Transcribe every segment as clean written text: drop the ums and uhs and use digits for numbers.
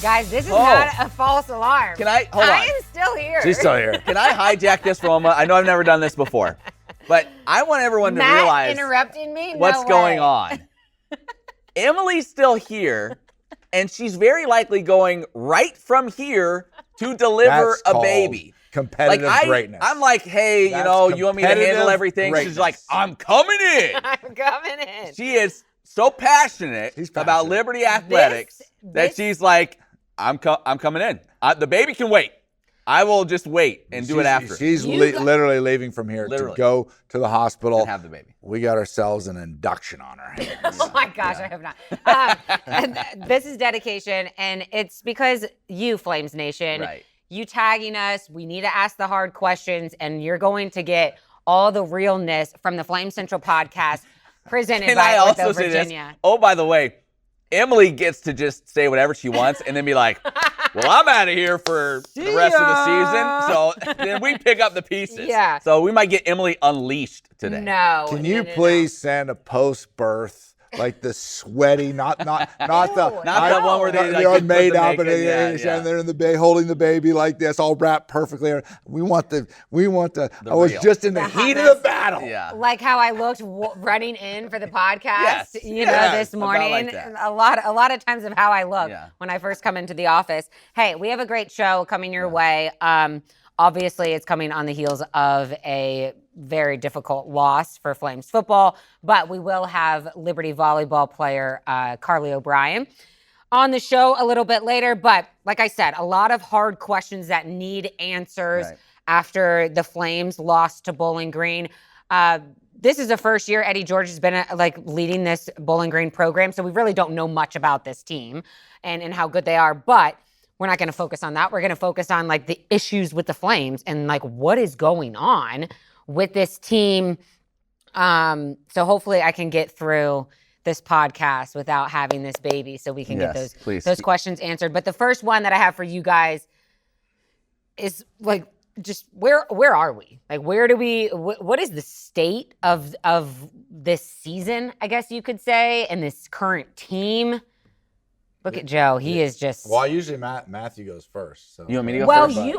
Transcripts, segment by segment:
Guys, this is not a false alarm. Hold on. I am still here. She's still here. Can I hijack this for a moment? I know I've never done this before, but I want everyone to realize interrupting me? what's going on. Emily's still here, and she's very likely going right from here to deliver a baby. Competitive greatness. I'm like, hey, you want me to handle everything? Greatness. She's like, I'm coming in. I'm coming in. She is so passionate about Liberty Athletics that she's like, I'm coming in. The baby can wait. I will just wait and do it after. She's literally leaving from here to go to the hospital and have the baby. We got ourselves an induction on our hands. Oh my gosh, I hope not. And this is dedication, and it's because you, Flames Nation, you tagging us. We need to ask the hard questions, and you're going to get all the realness from the Flame Central podcast presented by OrthoVirginia. Oh, by the way, Emily gets to just say whatever she wants and then be like, well, I'm out of here for the rest of the season. So then we pick up the pieces. Yeah. So we might get Emily unleashed today. No. Can you please send a post-birth, like the sweaty, not the one where they are made up and they're in the bay holding the baby like this, all wrapped perfectly. We want the I was just in the heat of the battle. Yeah. Like how I looked running in for the podcast, this morning. Like that. A lot of times of how I look when I first come into the office. Hey, we have a great show coming your way. Obviously, it's coming on the heels of a very difficult loss for Flames football, but we will have Liberty Volleyball player Carly O'Brien on the show a little bit later. But like I said, a lot of hard questions that need answers after the Flames lost to Bowling Green. This is the first year Eddie George has been leading this Bowling Green program, so we really don't know much about this team and how good they are. But we're not going to focus on that. We're going to focus on the issues with the Flames and what is going on with this team. So hopefully I can get through this podcast without having this baby so we can get those questions answered. But the first one that I have for you guys is just where are we? What is the state of this season, I guess you could say, and this current team? Look at Joe. He is just. Well, usually Matthew goes first. So. You want me to go first? Well,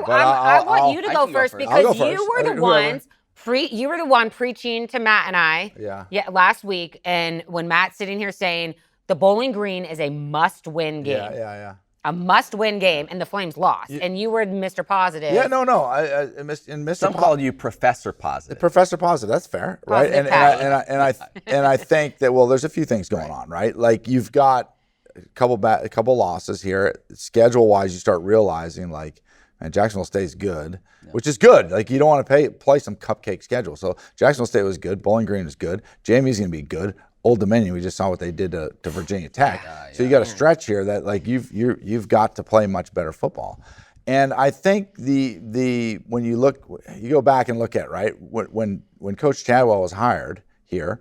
I want you to go first because you were the ones. You were the one preaching to Matt and I. Last week, and when Matt's sitting here saying the Bowling Green is a must-win game. Yeah. A must-win game, and the Flames lost. And you were Mr. Positive. Yeah, no. Mr. Some called you Professor Positive. Professor Positive. That's fair, right? And I think that there's a few things going on, right? Like you've got a couple losses here. Schedule-wise, you start realizing and Jacksonville State's good, which is good. You don't want to play some cupcake schedule. So Jacksonville State was good. Bowling Green is good. JMU's going to be good. Old Dominion, we just saw what they did to Virginia Tech. So you got a stretch here that you've got to play much better football. And I think when you go back and look at when Coach Chadwell was hired here,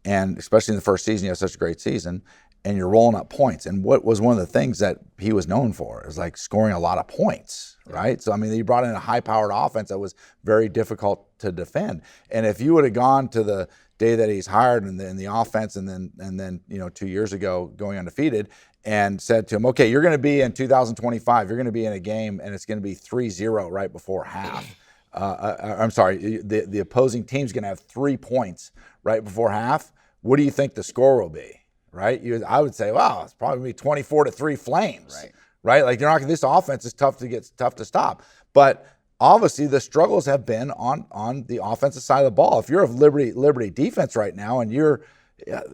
and especially in the first season, you have such a great season. And you're rolling up points. And what was one of the things that he was known for is scoring a lot of points, right? So, he brought in a high-powered offense that was very difficult to defend. And if you would have gone to the day that he's hired and then the offense and then 2 years ago going undefeated and said to him, okay, you're going to be in 2025, you're going to be in a game and it's going to be 3-0 right before half. I'm sorry, the opposing team's going to have 3 points right before half. What do you think the score will be? Right, I would say, wow, it's probably 24-3 Flames. Right, this offense is tough to stop. But obviously, the struggles have been on the offensive side of the ball. If you're a Liberty defense right now, and you're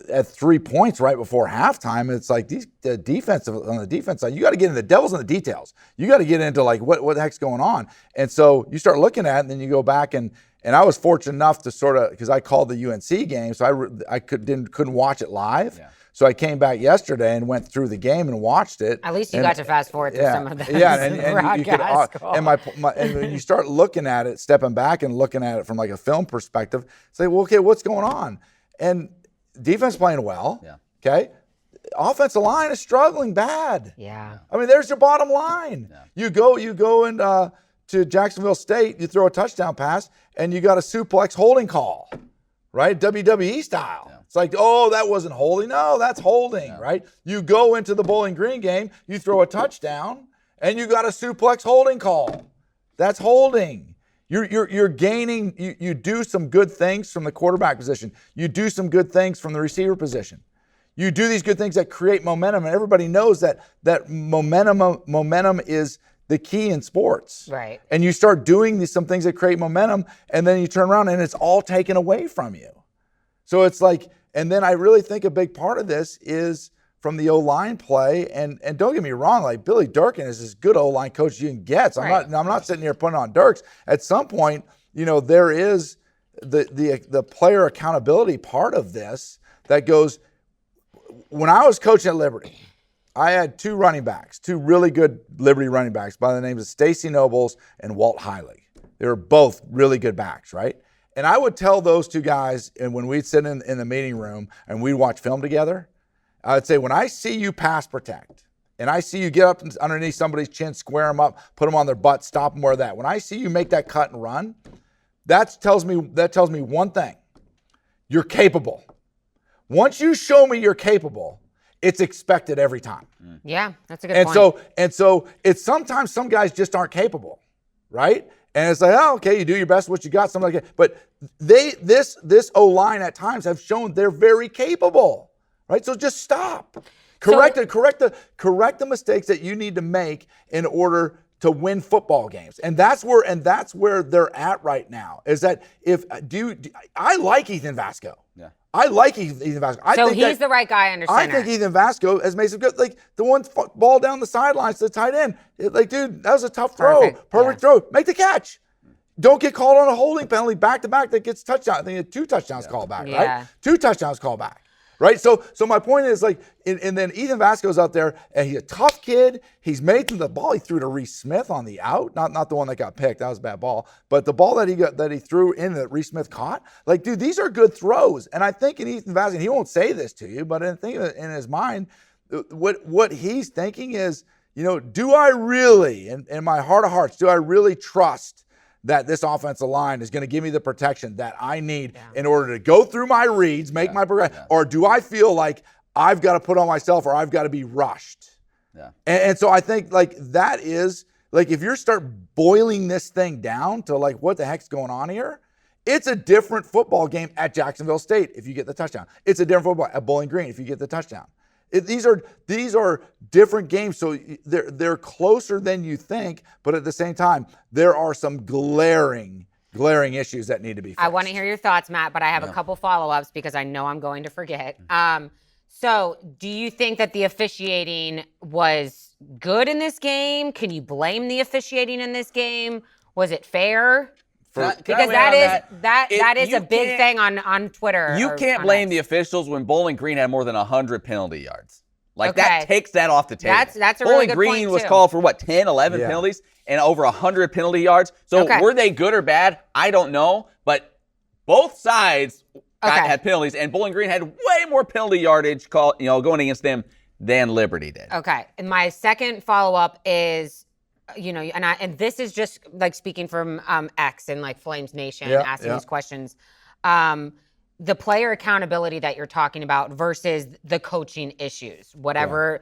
at 3 points right before halftime, it's the defense on the defense side. You got to get into the devil's in the details. You got to get into what the heck's going on. And so you start looking at it, and then you go back and I was fortunate enough to because I called the UNC game, so I couldn't watch it live. Yeah. So I came back yesterday and went through the game and watched it. At least you got to fast forward through some of those. Yeah, and when you start looking at it, stepping back and looking at it from a film perspective, say, well, okay, what's going on? And defense playing well. Yeah. Okay. Offensive line is struggling bad. Yeah. There's your bottom line. Yeah. You go and to Jacksonville State, you throw a touchdown pass, and you got a suplex holding call. right? WWE style. Yeah. It's like, oh, that wasn't holding. No, that's holding, right? You go into the Bowling Green game, you throw a touchdown, and you got a suplex holding call. That's holding. You're gaining. You do some good things from the quarterback position. You do some good things from the receiver position. You do these good things that create momentum, and everybody knows that momentum is the key in sports. Right. And you start doing some things that create momentum, and then you turn around and it's all taken away from you. So it's like, and then I really think a big part of this is from the O-line play, and don't get me wrong, like Billy Durkin is as good O-line coach as you can get. So I'm not sitting here putting on Dirks. At some point, there is the player accountability part of this that goes. When I was coaching at Liberty, I had two really good Liberty running backs by the names of Stacy Nobles and Walt Heilig. They were both really good backs, right? And I would tell those two guys, and when we'd sit in the meeting room and we'd watch film together, I'd say, when I see you pass protect, and I see you get up underneath somebody's chin, square them up, put them on their butt, stop them where that. When I see you make that cut and run, that tells me one thing. You're capable. Once you show me you're capable, it's expected every time. Yeah, that's a good point. And so it's sometimes some guys just aren't capable, right? And it's like, oh, okay, you do your best, what you got, something like that. But this O-line at times have shown they're very capable, right? So just stop. Correct the mistakes that you need to make in order to win football games. And that's where they're at right now. Is that I like Ethan Vasco. Yeah. I like Ethan Vasco. So he's the right guy under center. I think Ethan Vasco has made some good, like the one ball down the sidelines to the tight end. Dude, that was a tough throw. Perfect throw. Make the catch. Don't get called on a holding penalty back-to-back that gets touchdown. I think he had 2 touchdowns called back, right? 2 touchdowns called back. Right, so my point is, like, and then Ethan Vasco's out there, and he's a tough kid. He's made the ball he threw to Reese Smith on the out, not the one that got picked. That was a bad ball, but the ball that he threw in that Reese Smith caught. Like, dude, these are good throws. And I think in Ethan Vasco, and he won't say this to you, but I think in his mind, what he's thinking is, do I really, in my heart of hearts, do I really trust that this offensive line is going to give me the protection that I need in order to go through my reads, make my progression? Or do I feel like I've got to put on myself or I've got to be rushed? Yeah. And so I think, like, that is, like, if you start boiling this thing down to, like, what the heck's going on here, it's a different football game at Jacksonville State if you get the touchdown. It's a different football at Bowling Green if you get the touchdown. These are different games, so they're closer than you think, but at the same time, there are some glaring issues that need to be fixed. I want to hear your thoughts, Matt, but I have a couple follow-ups because I know I'm going to forget. So do you think that the officiating was good in this game? Can you blame the officiating in this game? Was it fair? Because that is a big thing on Twitter. You can't blame the officials when Bowling Green had more than 100 penalty yards. Like, that takes that off the table. That's a really good point, Bowling Green was called for, 10, 11 penalties and over 100 penalty yards. So were they good or bad? I don't know. But both sides had penalties, and Bowling Green had way more penalty yardage going against them than Liberty did. Okay. And my second follow-up is, and this is just like speaking from X and like Flames Nation asking these questions. The player accountability that you're talking about versus the coaching issues, whatever,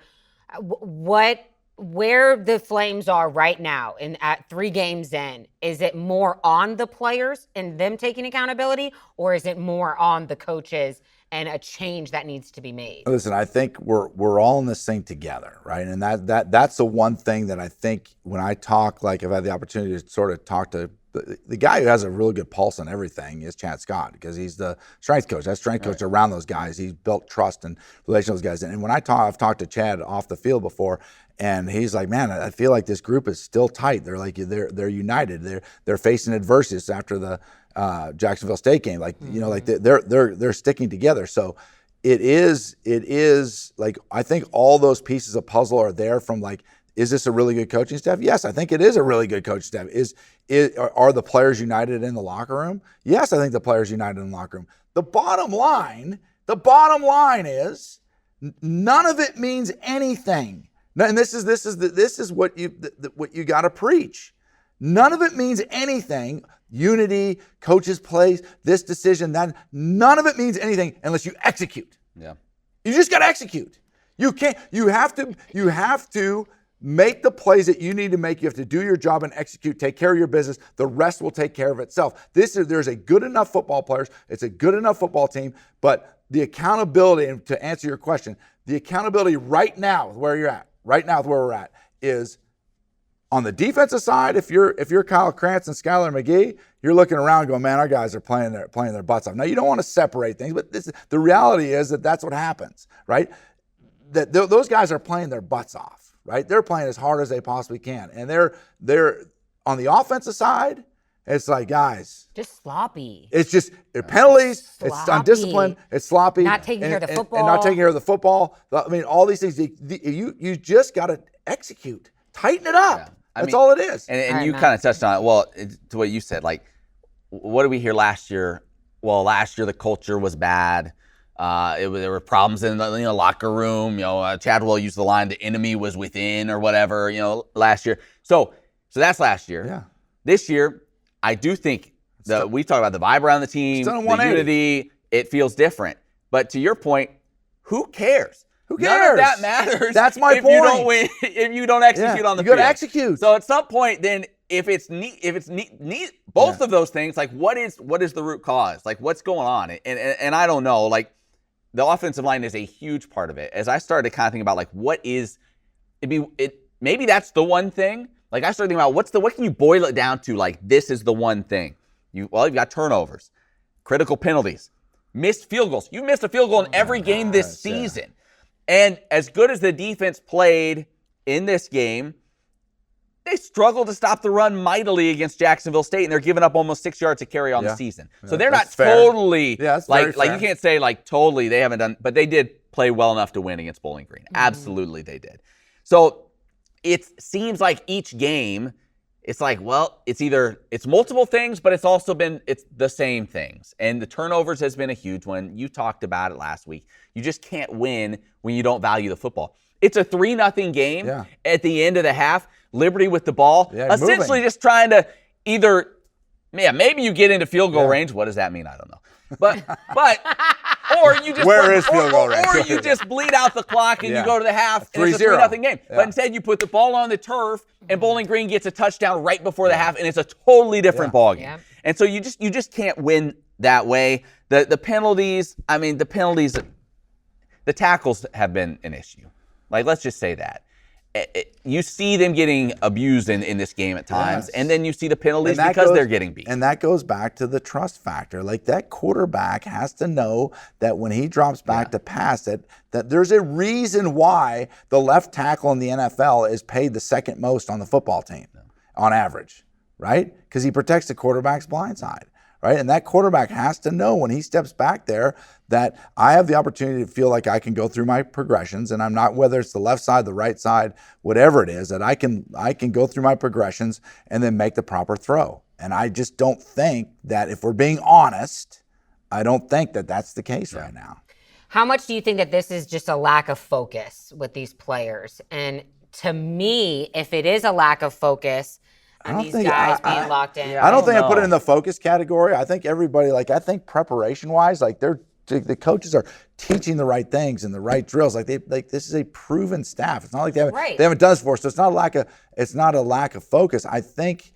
where the Flames are right now at 3 games in, is it more on the players and them taking accountability, or is it more on the coaches and a change that needs to be made? Listen, I think we're all in this thing together, right? And that's the one thing that I think when I talk, like, I've had the opportunity to sort of talk to the guy who has a really good pulse on everything is Chad Scott, because he's the strength coach. That strength coach around those guys. He's built trust and relation with those guys. And when I've talked to Chad off the field before, and he's like, man, I feel like this group is still tight. They're like, they're united. They're facing adversity after the Jacksonville State game. Like, like they're sticking together. So it is like, I think all those pieces of puzzle are there from, like, is this a really good coaching staff? Yes, I think it is a really good coaching staff. Are the players united in the locker room? Yes, I think the players united in the locker room. The bottom line is none of it means anything. And this is what you got to preach. None of it means anything. Unity, coaches' plays, this decision, that. None of it means anything unless you execute. Yeah. You just got to execute. You can't. You have to make the plays that you need to make. You have to do your job and execute. Take care of your business. The rest will take care of itself. There's a good enough football players. It's a good enough football team. But the accountability, and to answer your question, the accountability right now, where you're at, right now, where we're at, is on the defensive side. If you're Kyle Krantz and Skylar McGee, you're looking around going, man, our guys are playing their butts off. Now, you don't want to separate things, but the reality is that that's what happens, right? That those guys are playing their butts off, right? They're playing as hard as they possibly can. And they're on the offensive side, it's like, guys. Just sloppy. It's just penalties, sloppy. It's undisciplined, it's sloppy. Not taking care of the football. And not taking care of the football. I mean, all these things, you just got to execute. Tighten it up. Yeah. That's all it is. And you kind of touched on it. Well, to what you said, like, what did we hear last year? Well, last year the culture was bad. There were problems in the locker room. Chadwell used the line, the enemy was within or whatever, last year. So that's last year. Yeah. This year, I do think we talk about the vibe around the team, the unity, it feels different. But to your point, who cares? Who cares? None of that matters. That's my point. If you don't win, if you don't execute on the field. You got to execute. So at some point, then, if it's both of those things, like what is the root cause? Like what's going on? And I don't know. Like the offensive line is a huge part of it. As I started to kind of think about like maybe that's the one thing. Like I started thinking about what can you boil it down to? Like this is the one thing. You've got turnovers, critical penalties, missed field goals. You missed a field goal in every game this season. Yeah. And as good as the defense played in this game, they struggled to stop the run mightily against Jacksonville State, and they're giving up almost 6 yards a carry on the season. So they're not totally like you can't say like totally they haven't done, but they did play well enough to win against Bowling Green. Absolutely, they did. So it seems like each game, it's like, well, it's multiple things, but it's also it's the same things. And the turnovers has been a huge one. You talked about it last week. You just can't win when you don't value the football. It's a 3-0 game at the end of the half. Liberty with the ball, essentially just trying to maybe you get into field goal range. What does that mean? I don't know. But or you just field goal range? Or you just bleed out the clock and you go to the half and it's a 3-0 game. Yeah. But instead you put the ball on the turf and Bowling Green gets a touchdown right before the half and it's a totally different ball game. Yeah. And so you just can't win that way. The penalties, the tackles have been an issue. Like let's just say that. You see them getting abused in this game at times, and then you see the penalties because they're getting beat. And that goes back to the trust factor. Like that quarterback has to know that when he drops back to pass it, that there's a reason why the left tackle in the NFL is paid the second most on the football team on average, right? Because he protects the quarterback's blind side. Right? And that quarterback has to know when he steps back there that I have the opportunity to feel like I can go through my progressions and I'm not, whether it's the left side, the right side, whatever it is, that I can go through my progressions and then make the proper throw. And I just don't think that, if we're being honest, I don't think that that's the case right now. How much do you think that this is just a lack of focus with these players? And to me, if it is a lack of focus, and these guys being locked in. I don't think I put it in the focus category. I think everybody, I think preparation-wise, the coaches are teaching the right things and the right drills. This is a proven staff. It's not like they haven't done this before. So it's not a lack of focus. I think,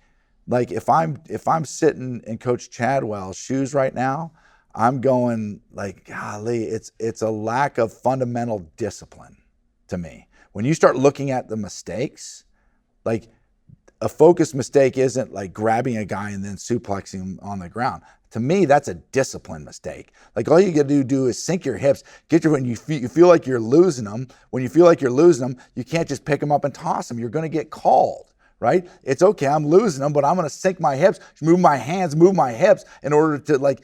if I'm sitting in Coach Chadwell's shoes right now, I'm going golly, it's a lack of fundamental discipline to me. When you start looking at the mistakes, a focused mistake isn't like grabbing a guy and then suplexing him on the ground. To me, that's a discipline mistake. All you got to do is sink your hips, when you feel like you're losing them. When you feel like you're losing them, you can't just pick them up and toss them. You're going to get called, right? It's okay, I'm losing them, but I'm going to sink my hips, move my hands, move my hips in order to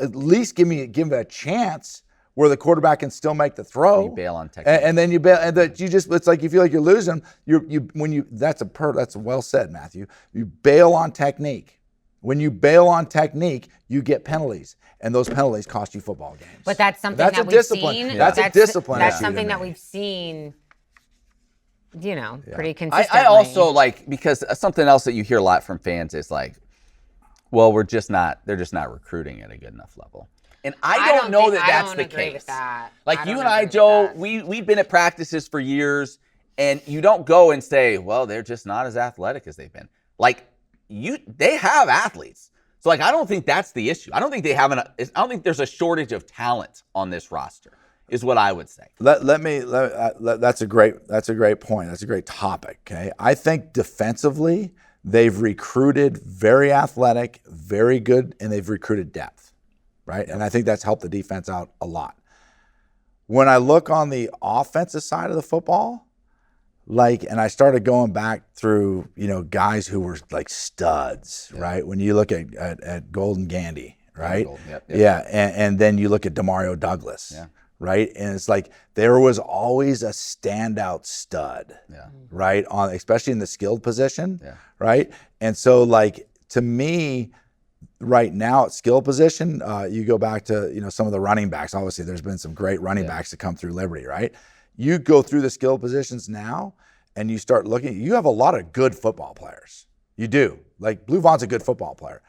at least give it a chance where the quarterback can still make the throw. You bail on technique. And then you bail, and it's like you feel like you're losing. That's well said, Matthew. You bail on technique. When you bail on technique, you get penalties, and those penalties cost you football games. But that's something that we've seen. That's a discipline. That's something that we've seen pretty consistently. I also like, because something else that you hear a lot from fans is like, well, they're just not recruiting at a good enough level. And I don't know that that's the case. With that. Like you and I, Joe, we've been at practices for years, and you don't go and say, well, they're just not as athletic as they've been. Like they have athletes. So like, I don't think that's the issue. I don't think I don't think there's a shortage of talent on this roster, is what I would say. That's a great point. That's a great topic. Okay. I think defensively, they've recruited very athletic, very good, and they've recruited depth, right? And I think that's helped the defense out a lot. When I look on the offensive side of the football, and I started going back through, guys who were like studs, right? When you look at Golden Gandy, right? Yeah, and then you look at Demario Douglas, right? And it's like there was always a standout stud, right? Especially in the skilled position, right? And so to me, right now at skill position, you go back to some of the running backs. Obviously, there's been some great running backs that come through Liberty, right? You go through the skill positions now, and you start looking. You have a lot of good football players. You do. Like Blue Vaughn's a good football player.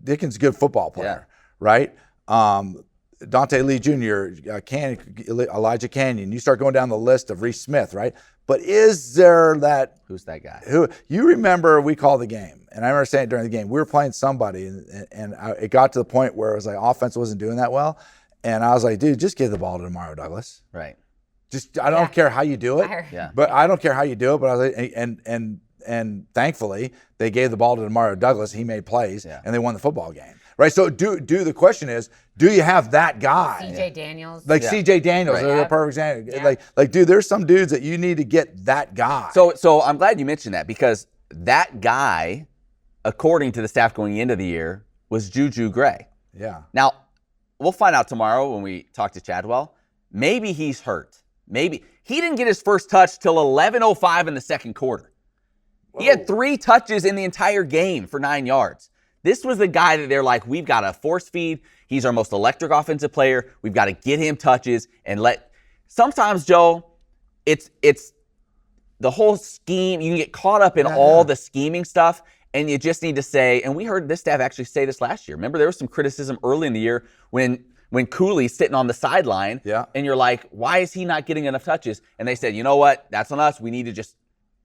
Dickens' a good football player, right? Dante Lee Jr., Elijah Canyon. You start going down the list of Reese Smith, right? But is there that? Who's that guy? Who you remember? We called the game, and I remember saying it during the game. We were playing somebody, and it got to the point where it was like offense wasn't doing that well, and I was like, dude, just give the ball to Demario Douglas. Right. Just I don't care how you do it. But I don't care how you do it. But I was like, and thankfully they gave the ball to Demario Douglas. He made plays, and they won the football game. Right. So the question is, do you have that guy? CJ Daniels. CJ Daniels, they're a perfect example. Like, dude, there's some dudes that you need to get that guy. So I'm glad you mentioned that, because that guy, according to the staff going into the year, was Juju Gray. Yeah. Now, we'll find out tomorrow when we talk to Chadwell. Maybe he's hurt. Maybe he didn't get his first touch till 11:05 in the second quarter. Whoa. He had 3 touches in the entire game for 9 yards. This was the guy that they're like, we've got to force feed. He's our most electric offensive player. We've got to get him touches and sometimes, Joe, it's the whole scheme. You can get caught up in all the scheming stuff, and you just need to say, and we heard this staff actually say this last year. Remember, there was some criticism early in the year when Cooley's sitting on the sideline, and you're like, why is he not getting enough touches? And they said, you know what? That's on us. We need to just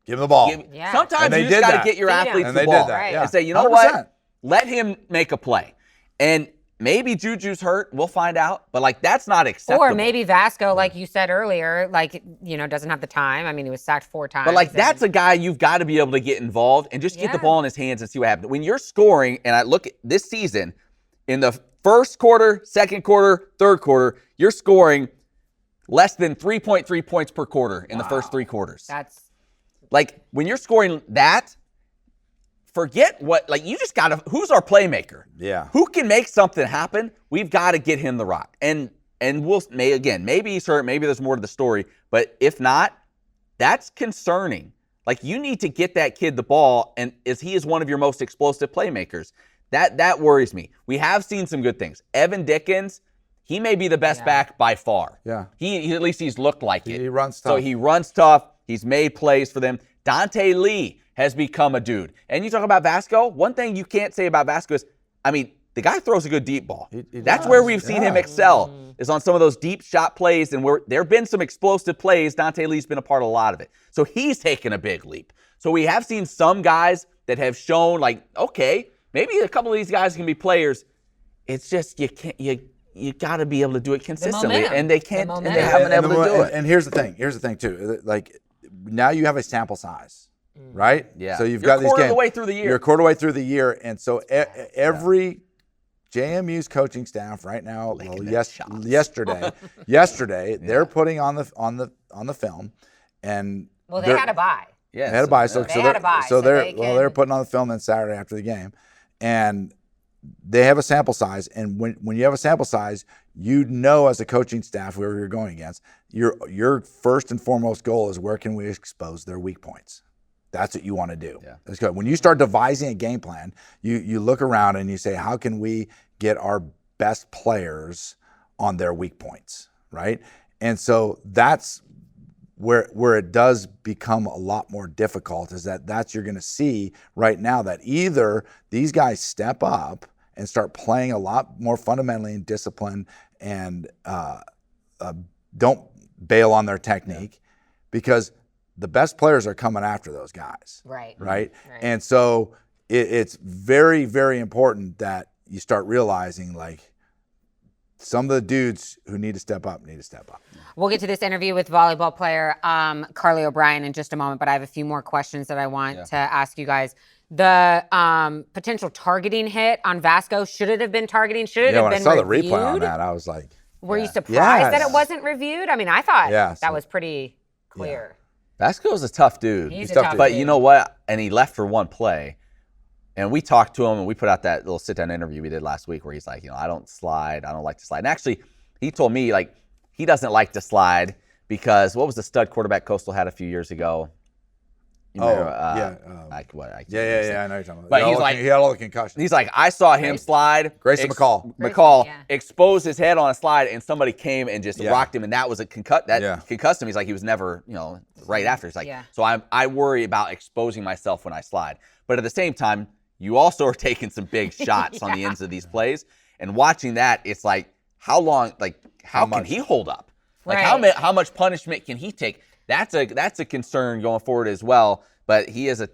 give him the ball. Sometimes you just got to get your athletes the ball. And say, you know 100%. What? Let him make a play. And maybe Juju's hurt. We'll find out. But, that's not acceptable. Or maybe Vasco, like you said earlier, doesn't have the time. I mean, he was sacked 4 times. But, that's a guy you've got to be able to get involved and just get the ball in his hands and see what happens. When you're scoring, and I look at this season, in the first quarter, second quarter, third quarter, you're scoring less than 3.3 points per quarter in the first 3 quarters. That's when you're scoring that, forget what, you just got to, who's our playmaker? Yeah. Who can make something happen? We've got to get him the rock. And maybe he's hurt, maybe there's more to the story, but if not, that's concerning. You need to get that kid the ball, and he is one of your most explosive playmakers. That worries me. We have seen some good things. Evan Dickens, he may be the best back by far. Yeah. He at least he's looked like it. He runs tough. So he runs tough. He's made plays for them. Dante Lee has become a dude. And you talk about Vasco, one thing you can't say about Vasco is, the guy throws a good deep ball. That's where we've seen him excel, is on some of those deep shot plays, and where there have been some explosive plays. Dante Lee's been a part of a lot of it. So he's taken a big leap. So we have seen some guys that have shown, okay, maybe a couple of these guys can be players. It's just you got to be able to do it consistently, and they can't, and they haven't been able to do it. And here's the thing too. Now you have a sample size, right? Yeah. So you've got these games. You're a quarter of the way through the year. You're a quarter way through the year, and so every JMU's coaching staff right now, yesterday they're putting on the film, and they had a bye. Yeah, they had a bye. So they're putting on the film then Saturday after the game, and they have a sample size. And when you have a sample size, as a coaching staff, whoever you're going against, your first and foremost goal is where can we expose their weak points. That's what you want to do. Yeah. That's good. When you start devising a game plan, you look around and you say, how can we get our best players on their weak points, right? And so that's where it does become a lot more difficult is that's you're going to see right now that either these guys step up and start playing a lot more fundamentally in discipline and don't bail on their technique, because the best players are coming after those guys. Right. And so it's very, very important that you start realizing, like, some of the dudes who need to step up. We'll get to this interview with volleyball player Carly O'Brien in just a moment, but I have a few more questions that I want to ask you guys. The potential targeting hit on Vasco, should it have been targeting? Should it have been reviewed? When I saw the replay on that, I was like, were you surprised that it wasn't reviewed? I mean, I thought that was pretty clear. Vasco's a tough dude. He's a tough but dude. You know what? And he left for one play. And we talked to him, and we put out that little sit-down interview we did last week where he's like, I don't slide. I don't like to slide. And actually, he told me, like, he doesn't like to slide because what was the stud quarterback Coastal had a few years ago? You remember, I know you're talking about. But he's like, he had all the concussions. He's like, I saw him slide. Grayson McCall exposed his head on a slide, and somebody came and just rocked him, and that was a concussed him. He's like, he was never, right after. He's like, so I worry about exposing myself when I slide. But at the same time, you also are taking some big shots on the ends of these plays, and watching that, it's like, how long, like, how can he hold up? Like, how much punishment can he take? That's a concern going forward as well. But he is a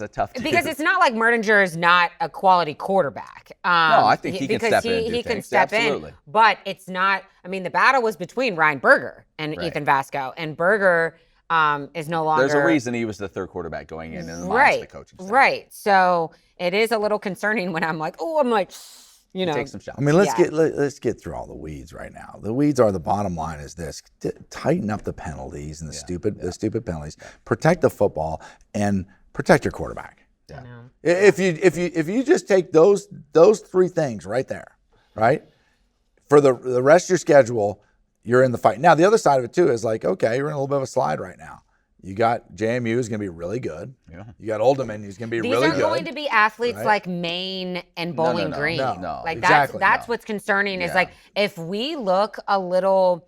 tough dude. Because it's not like Merdinger is not a quality quarterback. No, I think he can step in. He can step in. But it's not. I mean, the battle was between Ryan Berger and Ethan Vasco, and Berger is no longer. There's a reason he was the third quarterback going in the minds of the coaching staff. Right. So it is a little concerning when I'm like, take some shots. I mean, let's get through all the weeds right now. The weeds are, the bottom line is this: tighten up the penalties and the stupid penalties. Protect the football and protect your quarterback. Yeah. If you just take those three things right there, right, for the rest of your schedule, you're in the fight. Now the other side of it too is like, okay, you're in a little bit of a slide right now. You got JMU who's going to be really good. Yeah. You got Old Dominion who's going to be really good. These aren't going to be athletes like Maine and Bowling Green. No, like exactly. that's what's concerning is like if we look a little.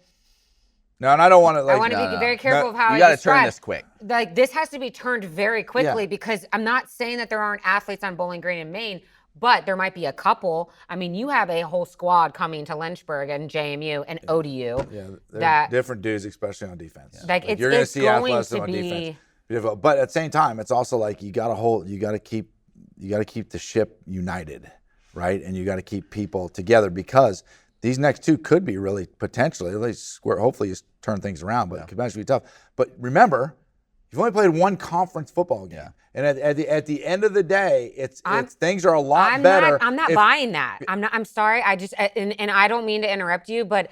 No, and I don't want to. I want to be very careful of how you got to turn this quick. Like this has to be turned very quickly because I'm not saying that there aren't athletes on Bowling Green and Maine. But there might be a couple. I mean, you have a whole squad coming to Lynchburg and JMU and ODU. Yeah, they're different dudes, especially on defense. Like you're going to see athleticism on defense. But at the same time, it's also like you got to keep the ship united, right? And you got to keep people together because these next two could be really potentially, at least square. Hopefully, you turn things around, but it could potentially be tough. But remember, you've only played one conference football game. Yeah. And at the end of the day, it's things are a lot better. I'm not buying that. I'm sorry. I just and I don't mean to interrupt you, but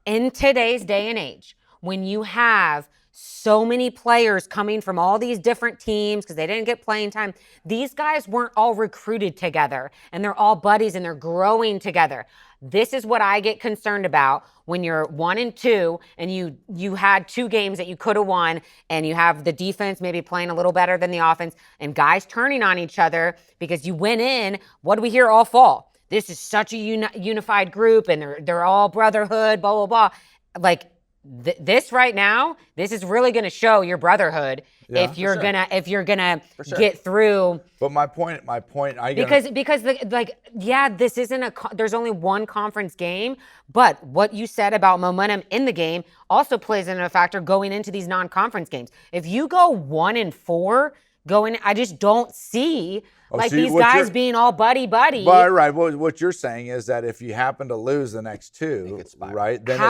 in today's day and age, when you have so many players coming from all these different teams because they didn't get playing time, these guys weren't all recruited together and they're all buddies and they're growing together. This is what I get concerned about when you're 1-2 and you had 2 games that you could have won and you have the defense maybe playing a little better than the offense and guys turning on each other because you went in. What do we hear all fall? This is such a unified group and they're all brotherhood, blah, blah, blah. Like this right now, this is really going to show your brotherhood if you're gonna get through. But my point, because this isn't there's only one conference game, but what you said about momentum in the game also plays into a factor going into these non-conference games. If you go 1-4 I just don't see these guys being all buddy. Right. Well, what you're saying is that if you happen to lose the next 2, right? Then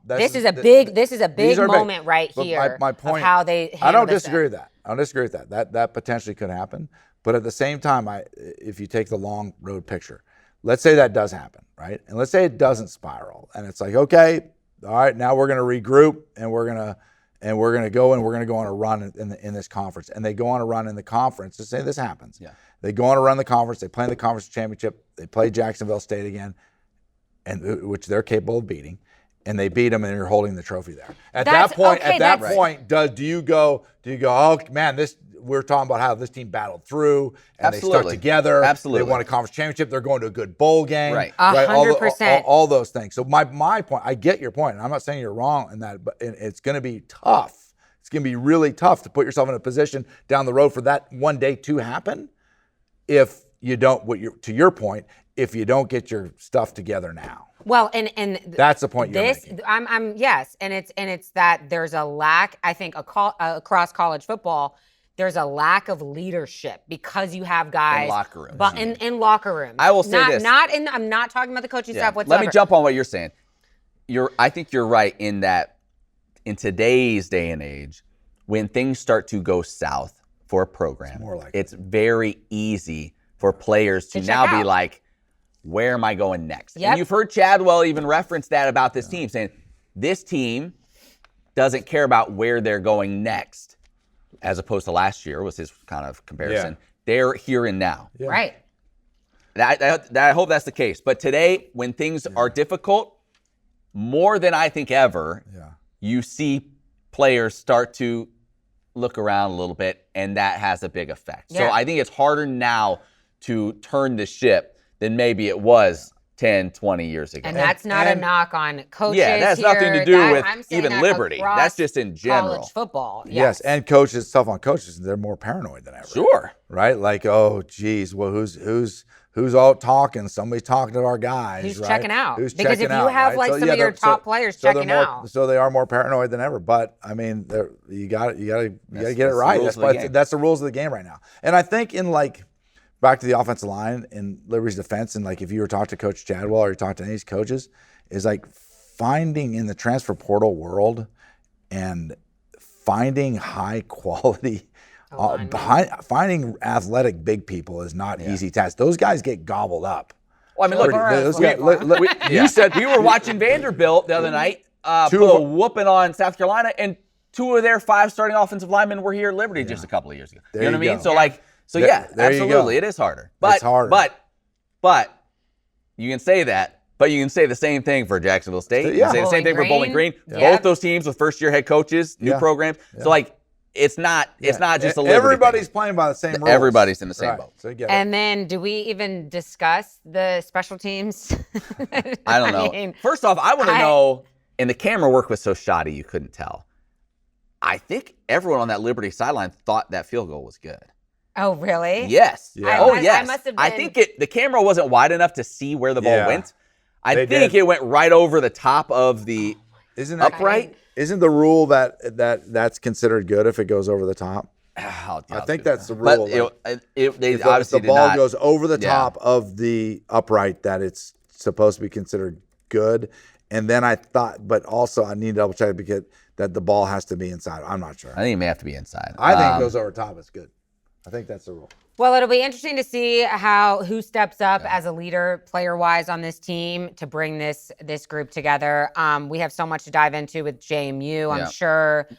This is a big moment right here. My point, of how they. I don't disagree with that. That potentially could happen. But at the same time, if you take the long road picture, let's say that does happen, right? And let's say it doesn't spiral, and it's like, okay, all right, now we're going to regroup, and we're going to go on a run in this conference. And they go on a run in the conference. Let's say this happens. Yeah. They go on a run in the conference. They play in the conference championship. They play Jacksonville State again, which they're capable of beating. And they beat them, and you're holding the trophy there. At that point, do you go? Oh man, we're talking about how this team battled through and they Absolutely. stuck together. Absolutely. They won a conference championship. They're going to a good bowl game. Right. 100%. All those things. So my point, I get your point, and I'm not saying you're wrong in that, but it's going to be tough. It's going to be really tough to put yourself in a position down the road for that one day to happen if you don't, to your point, if you don't get your stuff together now. Well, and that's the point you're making. Yes, and it's that there's a lack, I think, across college football, there's a lack of leadership because you have guys in locker rooms. But in locker rooms. I will say this. I'm not talking about the coaching staff whatsoever. Let me jump on what you're saying. I think you're right in that in today's day and age, when things start to go south for a program, it's very easy for players to now be like, where am I going next? Yep. And you've heard Chadwell even reference that about this team, saying this team doesn't care about where they're going next, as opposed to last year was his kind of comparison. Yeah. They're here and now. Yeah. Right. I hope that's the case. But today, when things are difficult, more than I think ever, you see players start to look around a little bit, and that has a big effect. Yeah. So I think it's harder now to turn the ship than maybe it was 10, 20 years ago. And that's not a knock on coaches. Yeah, that's nothing to do with even Liberty. That's just in general. College football. Yes, and coaches, stuff on coaches, they're more paranoid than ever. Sure. Right? Like, oh, geez, well, who's all talking? Somebody's talking to our guys. Who's right? checking out? Who's because checking if you have like some of your top players checking out, so they are more paranoid than ever. But I mean, you got to get it right. That's the rules of the game right now. And I think in back to the offensive line in Liberty's defense, and if you were talking to Coach Chadwell or you talk to any of these coaches, is finding in the transfer portal world and finding high quality. Finding athletic big people is not an easy task. Those guys get gobbled up. Well, I mean, look, you said we were watching Vanderbilt the other night, put a whooping on South Carolina, and 2 of their 5 starting offensive linemen were here at Liberty just a couple of years ago. You know what I mean? So absolutely, it is harder. But it's harder. But you can say that. But you can say the same thing for Jacksonville State. You can say the same thing for Bowling Green. Yeah. Both those teams with first-year head coaches, new programs. Yeah. So it's not just a Liberty everybody's thing. Playing by the same rules. Everybody's in the same boat. So and then do we even discuss the special teams? I don't know. First off, I want to know, and the camera work was so shoddy you couldn't tell. I think everyone on that Liberty sideline thought that field goal was good. Oh, really? Yes. Yeah. Yes. I must have been. I think the camera wasn't wide enough to see where the ball went. I think it went right over the top of the upright. Isn't the rule that's considered good if it goes over the top? I think that's the rule. But if the ball goes over the top of the upright, that it's supposed to be considered good. And then I thought, but also I need to double check because that the ball has to be inside. I'm not sure. I think it may have to be inside. I think it goes over top. It's good. I think that's the rule. Well, it'll be interesting to see who steps up as a leader, player-wise, on this team to bring this group together. We have so much to dive into with JMU. I'm sure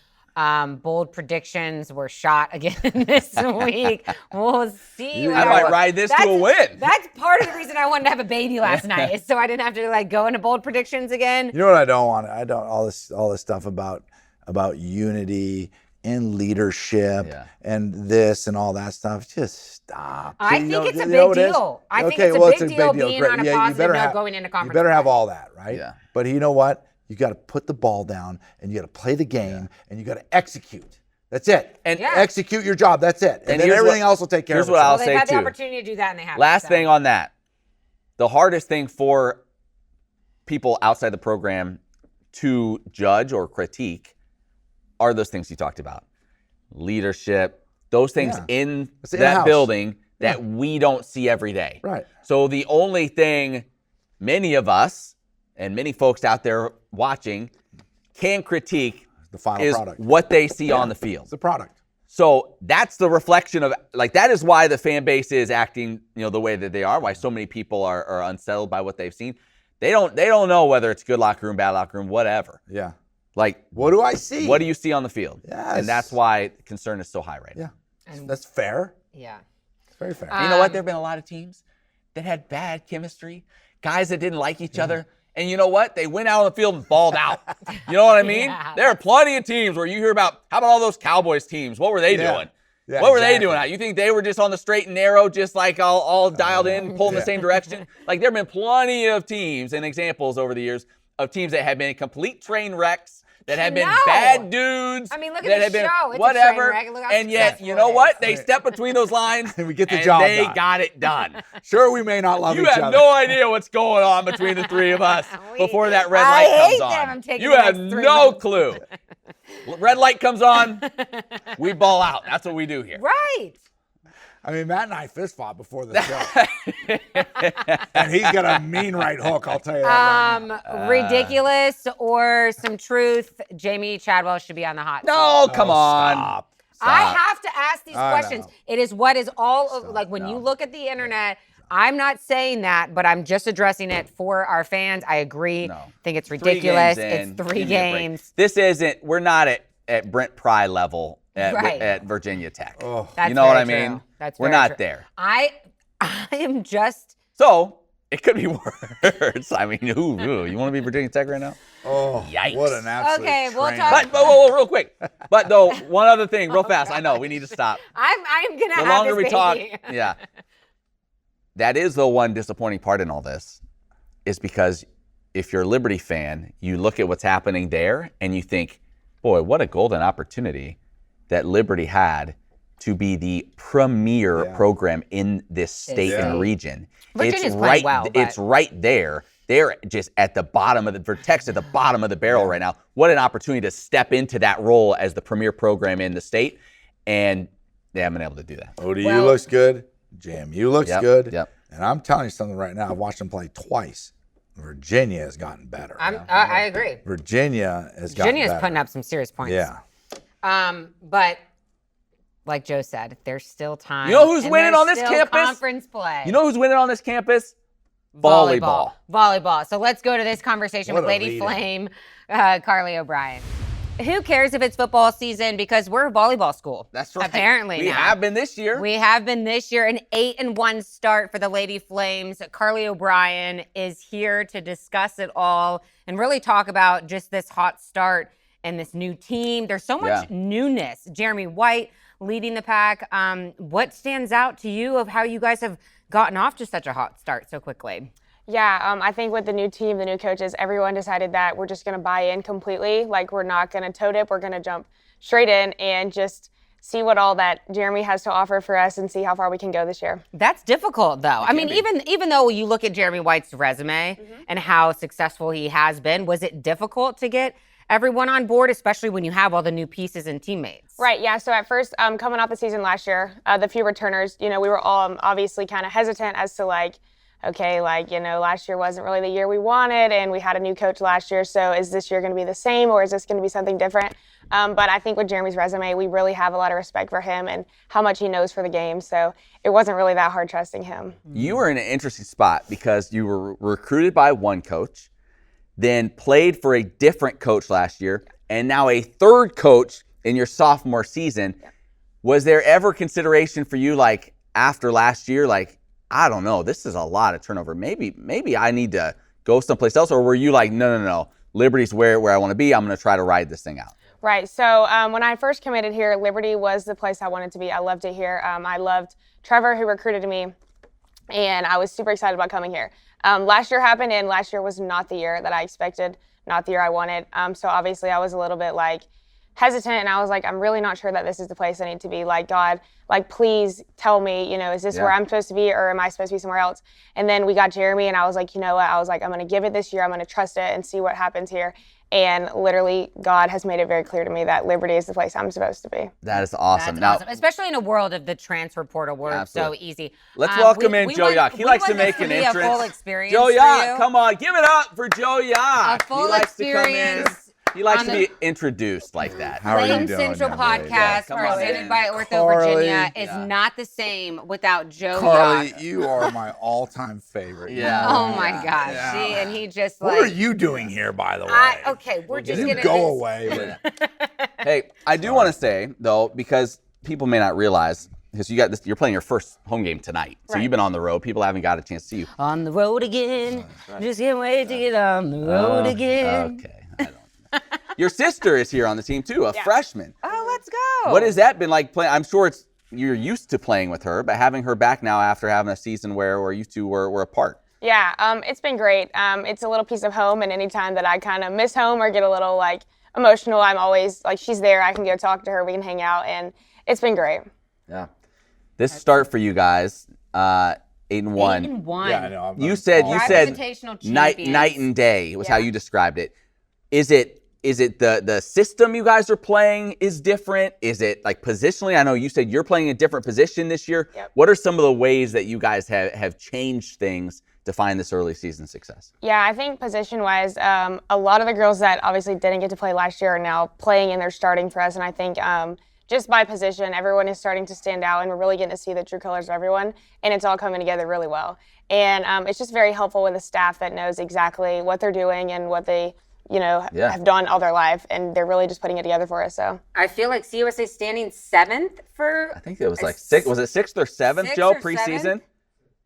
bold predictions were shot again this week. We'll see. I might ride this to a win. That's part of the reason I wanted to have a baby last night, is so I didn't have to go into bold predictions again. You know what I don't want? I don't all this stuff about unity and leadership and this and all that stuff. Just stop. I think it's a big deal. I think it's a big deal being on a positive note going into conference. You better have all that, right? Yeah. But you know what? You got to put the ball down and you got to play the game and you got to execute. That's it. And execute your job. That's it. And then everything else will take care of itself. Here's what I'll say too. They've had the opportunity to do that and they haven't. Last thing on that. The hardest thing for people outside the program to judge or critique are those things you talked about. Leadership, those things in that building that we don't see every day. Right. So the only thing many of us and many folks out there watching can critique the final is product. What they see on the field. It's the product. So that's the reflection of, that is why the fan base is acting, the way that they are, why so many people are unsettled by what they've seen. They don't know whether it's good locker room, bad locker room, whatever. Yeah. What do I see? What do you see on the field? Yes. And that's why concern is so high right now. Yeah. That's fair. Yeah. It's very fair. You know what? There have been a lot of teams that had bad chemistry, guys that didn't like each other. And you know what? They went out on the field and balled out. You know what I mean? There are plenty of teams where you hear about, how about all those Cowboys teams? What were they doing? Yeah, what were they doing? You think they were just on the straight and narrow, just like all dialed in, pulling the same direction? Like there have been plenty of teams and examples over the years of teams that have been complete train wrecks, that have been bad dudes. I mean, look that at the show. It's whatever. A train wreck. Look how and yet, you know what? They step between those lines and we get the job they done. got it done. Sure, we may not love each other. You have no idea what's going on between the three of us before that red light comes on. You have no clue. Red light comes on, we ball out. That's what we do here. Right. I mean, Matt and I fist fought before the show. And he's got a mean right hook, I'll tell you that right now. Ridiculous or some truth, Jamie Chadwell should be on the hot seat. No, come on. Stop. I have to ask these questions. It is what is all like when you look at the internet. I'm not saying that, but I'm just addressing it for our fans. I agree. No. I think it's ridiculous. It's 3 Give me a break. games. This isn't, we're not at Brent Pry level at Virginia Tech. Oh. That's you know what I very mean? true. That's we're very not true. there. I am just. So it could be worse. I mean, ooh, you want to be Virginia Tech right now? Oh, yikes. What an absolute Okay, we'll train talk- wreck. But whoa, real quick. But though, one other thing, real fast. I know we need to stop. I'm gonna The have longer this we talk, baby. yeah. That is the one disappointing part in all this, is because if you're a Liberty fan, you look at what's happening there and you think, boy, what a golden opportunity that Liberty had to be the premier program in this state and region. Virginia's playing well, but- It's right there. They're just at the bottom of the Tech's at the bottom of the barrel right now. What an opportunity to step into that role as the premier program in the state, and they haven't been able to do that. ODU looks good. JMU looks good. Yep. And I'm telling you something right now. I've watched them play twice. Virginia has gotten better. I agree. Virginia has gotten better. Virginia's putting up some serious points. Yeah. But like Joe said, there's still time. You know who's and winning there's on this still campus? Conference play. You know who's winning on this campus? Volleyball. Volleyball. So let's go to this conversation with Lady Flame, Carly O'Brien. Who cares if it's football season, because we're a volleyball school. That's right. Apparently we now. have been this year. We have been this year. An 8-1 start for the Lady Flames. Carly O'Brien is here to discuss it all and really talk about just this hot start and this new team. There's so much newness. Jeremy White leading the pack. What stands out to you of how you guys have gotten off to such a hot start so quickly? Yeah, I think with the new team, the new coaches, everyone decided that we're just going to buy in completely. Like, we're not going to toe dip. We're going to jump straight in and just see what all that Jeremy has to offer for us and see how far we can go this year. That's difficult, though. I mean, even though you look at Jeremy White's resume and how successful he has been, was it difficult to get everyone on board, especially when you have all the new pieces and teammates? Right, yeah. So at first, coming off the season last year, the few returners, we were all obviously kind of hesitant as to okay, last year wasn't really the year we wanted, and we had a new coach last year, so is this year going to be the same, or is this going to be something different? But I think with Jeremy's resume, we really have a lot of respect for him and how much he knows for the game, so it wasn't really that hard trusting him. You were in an interesting spot because you were recruited by one coach, then played for a different coach last year, and now a third coach in your sophomore season. Yeah. Was there ever consideration for you, after last year, I don't know, this is a lot of turnover. Maybe I need to go someplace else, or were you no, Liberty's where I want to be. I'm going to try to ride this thing out. Right. So when I first committed here, Liberty was the place I wanted to be. I loved it here. I loved Trevor, who recruited me, and I was super excited about coming here. Last year happened, and last year was not the year that I expected, not the year I wanted. So obviously I was a little bit hesitant, and I was I'm really not sure that this is the place I need to be. God, please tell me, is this where I'm supposed to be, or am I supposed to be somewhere else? And then we got Jeremy, and I was you know what? I was I'm going to give it this year. I'm going to trust it and see what happens here. And literally, God has made it very clear to me that Liberty is the place I'm supposed to be. That is awesome. That's awesome. Especially in a world of the transfer portal where it's so easy. Let's welcome in Joe Yacht. He likes to make an entrance. A full experience Joe Yacht, come on, give it up for Joe Yacht. A full experience. He likes to be introduced like that. How are you doing? Central podcast presented by OrthoVirginia is not the same without Joe Carly, Yacht. you are my all-time favorite. Yeah. Oh my gosh. Yeah. See, and he just What are you doing here, by the way? Okay, we're just gonna go away. Hey, I do want to say though, because people may not realize, because you're playing your first home game tonight. So you've been on the road. People haven't got a chance to see you. On the road again. Just can't wait to get on the road again. Okay. Your sister is here on the team too, a freshman. Oh, let's go. What has that been like playing? I'm sure it's you're used to playing with her, but having her back now after having a season where you two were apart. Yeah, it's been great. It's a little piece of home, and anytime that I kind of miss home or get a little like emotional, I'm always like, she's there. I can go talk to her. We can hang out, and it's been great. Yeah. This start for you guys, 8-1. 8-1. Yeah, I know. You said night and day was how you described it. Is it the system you guys are playing is different? Is it like positionally? I know you said you're playing a different position this year. Yep. What are some of the ways that you guys have changed things to find this early season success? Yeah, I think position-wise, a lot of the girls that obviously didn't get to play last year are now playing and they're starting for us. And I think just by position, everyone is starting to stand out, and we're really getting to see the true colors of everyone, and it's all coming together really well. And it's just very helpful with a staff that knows exactly what they're doing and what they have done all their life, and they're really just putting it together for us. So I feel like CUSA standing 7th for. I think it was like 6th. Was it 6th or 7th, Joe, preseason?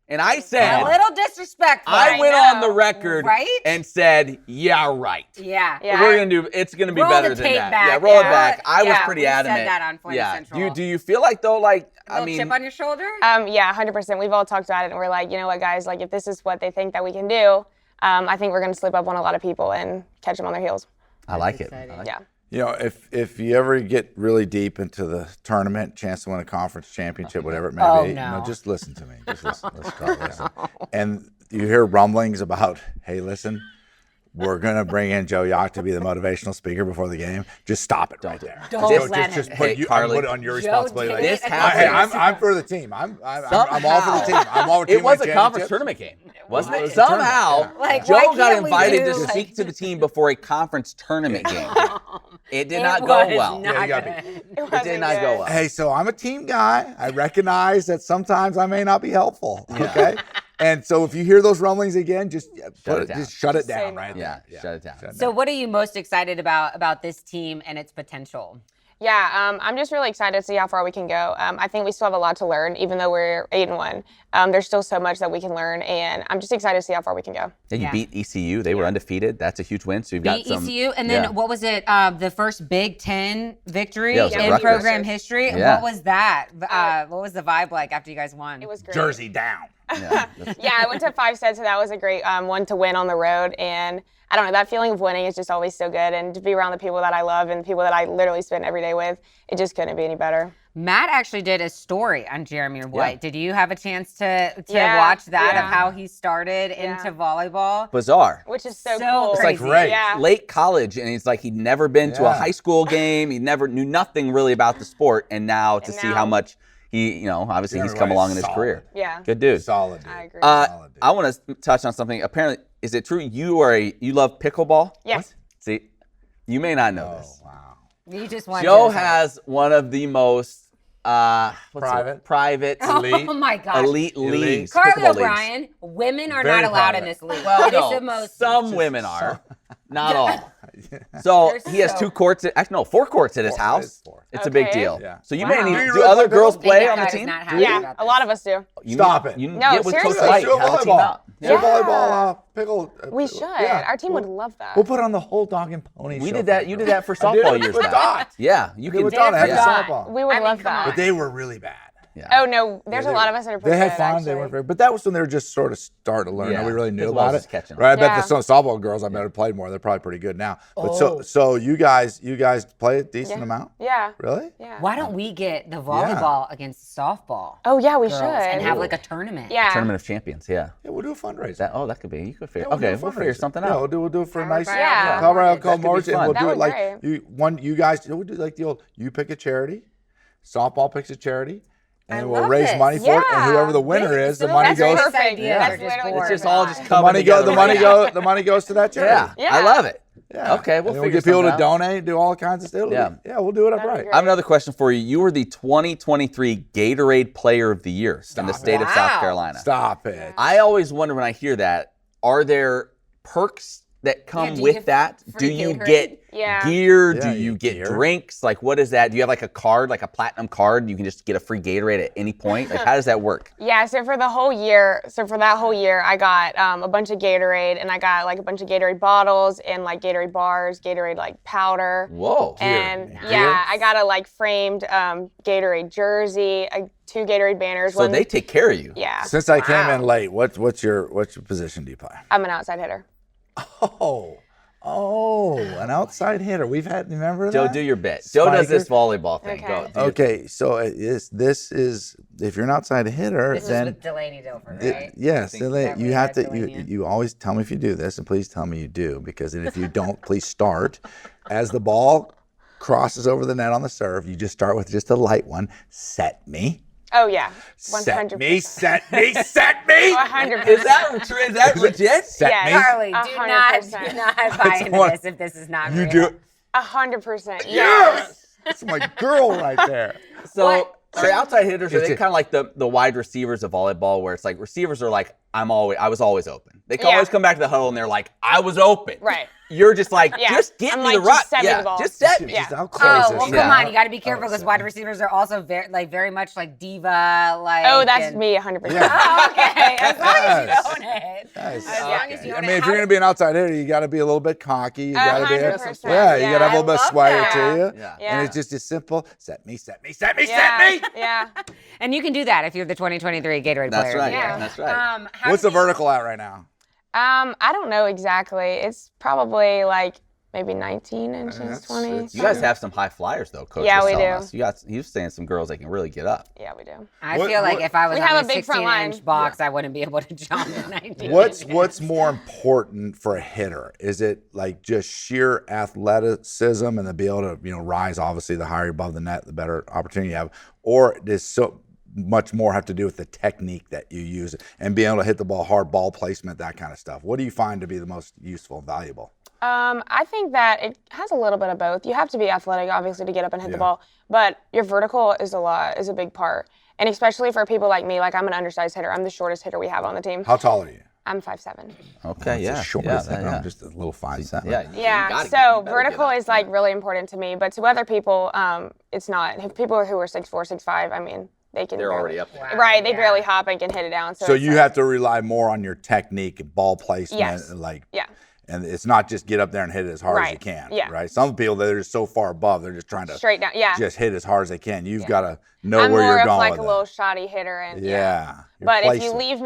And I said, a little disrespectful. I went on the record and said, yeah, right. Yeah. It's gonna be better than that. Back. Yeah, roll it back. I was pretty adamant. Said that on Flint Central. Do you feel like though, like a chip on your shoulder? Yeah, 100%. We've all talked about it, and we're like, you know what, guys, like if this is what they think that we can do, I think we're gonna slip up on a lot of people and catch them on their heels. I like it. Yeah. You know, if you ever get really deep into the tournament, chance to win a conference championship, whatever it may be, no. Just listen to me. Just listen. Listen. And you hear rumblings about, hey, listen, we're going to bring in Joe Yock to be the motivational speaker before the game. Just stop it right there. Don't let him. Just put it on your responsibility. This happens. I'm for the team. I'm all for the team. I'm all for It was a conference tournament game, wasn't it? Somehow, Joe got invited to speak to the team before a conference tournament game. It did not go well. It did not go well. Hey, so I'm a team guy. I recognize that sometimes I may not be helpful. Okay. And so if you hear those rumblings again, just shut it down right there. Shut it down. So what are you most excited about this team and its potential? Yeah, I'm just really excited to see how far we can go. I think we still have a lot to learn, even though we're 8-1. There's still so much that we can learn, and I'm just excited to see how far we can go. Yeah, you beat ECU. They were undefeated. That's a huge win. So you've got ECU, and then what was it? The first Big Ten victory in Rutgers. program history. Yeah. What was that? What was the vibe like after you guys won? It was great. Jersey down. Yeah, I went to 5 sets, so that was a great one to win on the road. And I don't know, that feeling of winning is just always so good. And to be around the people that I love and people that I literally spend every day with, it just couldn't be any better. Matt actually did a story on Jeremy White. Yeah. Did you have a chance to watch that of how he started into volleyball? Bizarre. Which is so cool. It's like late college, and he's like he'd never been to a high school game. He never knew nothing really about the sport, and now to see how much he, obviously he's come along in his career. Yeah. Good dude. Solid dude. I agree. I want to touch on something. Apparently, is it true you love pickleball? Yes. What? See, you may not know this. Wow. You just want Joe has one of the most private elite, oh my gosh, elite leagues. Carly O'Brien, women are not allowed in this league. Well, it is the most. Some women are, not all. So he has 2 courts. Actually, no, 4 courts at his house. It's a big deal. Yeah. So you may need. Do other girls play on the team? Yeah, a lot of us do. Stop it. You No, get with Coach seriously. White. Have a team out. Yeah. Volleyball, pickle. We should. Our team would love that. We'll put on the whole dog and pony show. We did that. You did that for softball years back. Yeah, you can. Softball. We would love that. But they were really bad. Yeah. Oh no, there's a lot of us that are pretty They had good, fun. actually. They weren't very, but that was when they were just sort of starting to learn. Yeah. Nobody really knew As well about as it, catching right? I bet Yeah. the softball girls, I bet have played more. They're probably pretty good now. But so you guys play a decent amount. Yeah. Really? Yeah. Why don't we get the volleyball against softball? Oh yeah, we girls should. and have like a tournament. Yeah. Tournament of Champions. Yeah. Yeah, we'll do a fundraiser. That could be. You could figure. Yeah, Okay, we'll figure something out. Yeah, we'll do it for a nice. Yeah. Colorado That could be Mortgage, and fun. we'll That do it would like great. you guys. We'll do like the old. You pick a charity, softball picks a charity. And we'll love raise this. money for it, and whoever the winner is, the money That's goes. perfect. Yeah. That's Just literally bored. It's just all just The coming money together. the money goes to that charity. Yeah. I love it. Yeah. Okay, we'll and figure get people to something out. donate, do all kinds of stuff. Yeah. We'll do it up That'd be right. great. I have another question for you. You were the 2023 Gatorade Player of the Year in the state of South Carolina. Stop it. I always wonder when I hear that, are there perks that come do you with get that? free Do you Gatorade? get Yeah. gear? Yeah, Do you you get gear. drinks? Like, what is that? Do you have like a card, like a platinum card? You can just get a free Gatorade at any point? Like, how does that work? Yeah, so for that whole year, I got a bunch of Gatorade, and I got like a bunch of Gatorade bottles and like Gatorade bars, Gatorade like powder. Whoa. And Gear. yeah, I got a like framed Gatorade jersey, 2 Gatorade banners. So they take care of you. Yeah. Since I came in late, what's your position do you play? I'm an outside hitter. Oh, an outside hitter. We've had, remember that? Joe, do your bit. Joe does this volleyball thing. Okay. Go. Okay, so this is if you're an outside hitter, This then is with Delaney Dilfer, right? yes, you have to. Delaney. You always tell me if you do this, and please tell me you do, because if you don't, please start as the ball crosses over the net on the serve. You just start with just a light one. Set me. Oh yeah, 100%. Set me. 100%. Is that legit? Set Yes. me. Carly, do 100%. not buy into this if this is not real. You do it. 100%. Yes. That's my girl right there. So are outside hitters, are they kind of like the wide receivers of volleyball, where it's like receivers are like, I was always open. They can always come back to the huddle and they're like, I was open. Right. You're just like, just get me the rut. Just set me the ball. Just set me. Just Oh, close well, come on. You got to be careful because wide receivers are also very much like diva. Like, Oh, that's me 100%. Yeah. Oh, okay. As long as Yes. you own it. Yes. As long as you I own mean, it. if you're going to be an outside hitter, you got to be a little bit cocky. You got to be, 100%. you got to have a little bit of I swagger love to you. that. Yeah. And it's just as simple. Set me. Yeah. And you can do that if you're the 2023 Gatorade That's player. right. of the year. Yeah. That's right. What's the vertical at right now? I don't know exactly. It's probably like maybe 19 inches, 20. You guys have some high flyers, though, Coach. Yeah, was we telling do. us. He was saying some girls that can really get up. Yeah, we do. I feel like if I was We on have a a big front 16-inch line. box, I wouldn't be able to jump 19 What's inches. more important for a hitter? Is it like just sheer athleticism and to be able to rise? Obviously, the higher above the net, the better opportunity you have. Or does so much more have to do with the technique that you use and being able to hit the ball hard, ball placement, that kind of stuff? What do you find to be the most useful and valuable? I think that it has a little bit of both. You have to be athletic, obviously, to get up and hit the ball, but your vertical is a big part. And especially for people like me, like I'm an undersized hitter. I'm the shortest hitter we have on the team. How tall are you? I'm 5'7". Okay, yeah. Short yeah, as that. I'm just a little 5'7". Yeah. Yeah, so vertical is like really important to me, but to other people, it's not. If people who are 6'4", 6'5", I mean, they can. They're barely, already up there. Wow. Right, they Yeah. barely hop and can hit it down. So it's you like- have to rely more on your technique, ball placement, Yes. and like. Yeah. And it's not just get up there and hit it as hard as you Right. can. Yeah. Right. Some people, they're just so far above, they're just trying to Straight down, yeah. just hit as hard as they can. You've got to know I'm where more you're of going like with a it. little shoddy hitter, and Yeah. Your But if you placement. leave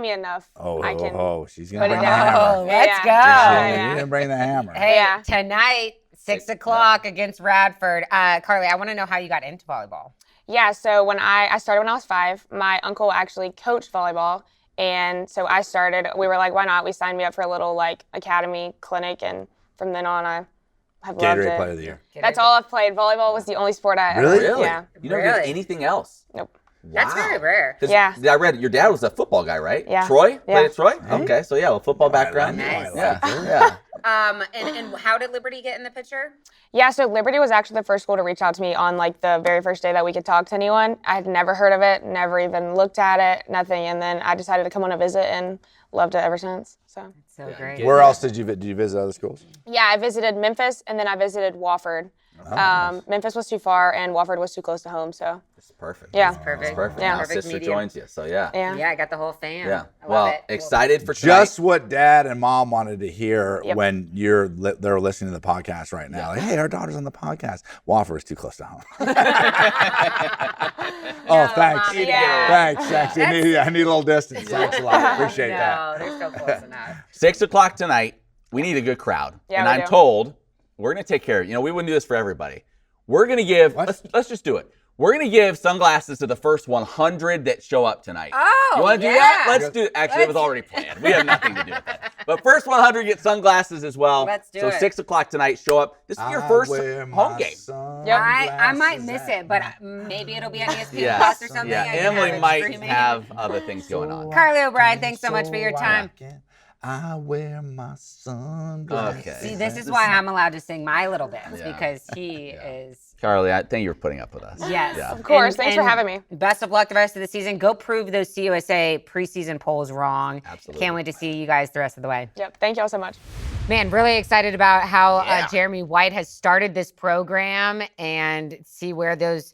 me enough, I can. She's put gonna it bring the down. hammer. Oh, let's Yeah. go. Yeah. You didn't bring the hammer. Hey, Yeah. tonight, 6 o'clock against Radford. Carly, I want to know how you got into volleyball. Yeah, so when I started when I was 5, my uncle actually coached volleyball, and so I started. We were like, why not? We signed me up for a little like academy clinic, and from then on, I have loved Gatorade it. Player of the Year. That's all I've played. Volleyball was the only sport I ever. Really? Really? Yeah. You never did Really? anything else? Nope. That's very rare. 'Cause Yeah. I read your dad was a football guy, right? Yeah. Troy? Yeah. Played at Troy? Okay, so yeah, a football background. Nice. Yeah. Yeah. And how did Liberty get in the picture? Yeah, so Liberty was actually the first school to reach out to me on like the very first day that we could talk to anyone. I had never heard of it, never even looked at it, nothing. And then I decided to come on a visit and loved it ever since. So So great. Where else did you visit other schools? yeah, I visited Memphis and then I visited Wofford. Memphis was too far and Wofford was too close to home. So It's perfect. Yeah. Perfect. It's perfect. Yeah. Now Perfect sister medium. joins you, so yeah. yeah. Yeah, I got the whole fam. Yeah. I love Well, it. excited for tonight. Just what Dad and Mom wanted to hear Yep. when they're listening to the podcast right now. Like, hey, our daughter's on the podcast. Wofford is too close to home. Oh, thanks. Mommy, yeah. Thanks. I need a little distance. Thanks a lot. Appreciate that. No, they're still close enough. 6 o'clock tonight. We need a good crowd. Yeah, and we I'm do. told we're going to take care of it. You know, we wouldn't do this for everybody. We're going to give, let's just do it. We're going to give sunglasses to the first 100 that show up tonight. Oh, You want to do yeah. that? Let's do it. Actually, it was already planned. We have nothing to do with that. But first 100 get sunglasses as well. Let's do so it. 6 o'clock tonight, show up. This is your first home game. Yep. I might miss it, but maybe it'll be on ESPN Yeah. Plus or something. Yeah, I can have Emily it might streaming. have other things going on. Carly O'Brien, thanks so much for your time. I wear my sunglasses. Okay. See, this is why I'm allowed to sing my little bits Yeah. because he is. Carly, I think you were putting up with us. Yes. Yeah. Of course. Thanks for having me. Best of luck the rest of the season. Go prove those CUSA preseason polls wrong. Absolutely. Can't wait to see you guys the rest of the way. Yep. Thank y'all so much. Man, really excited about how Yeah. Jeremy White has started this program and see where those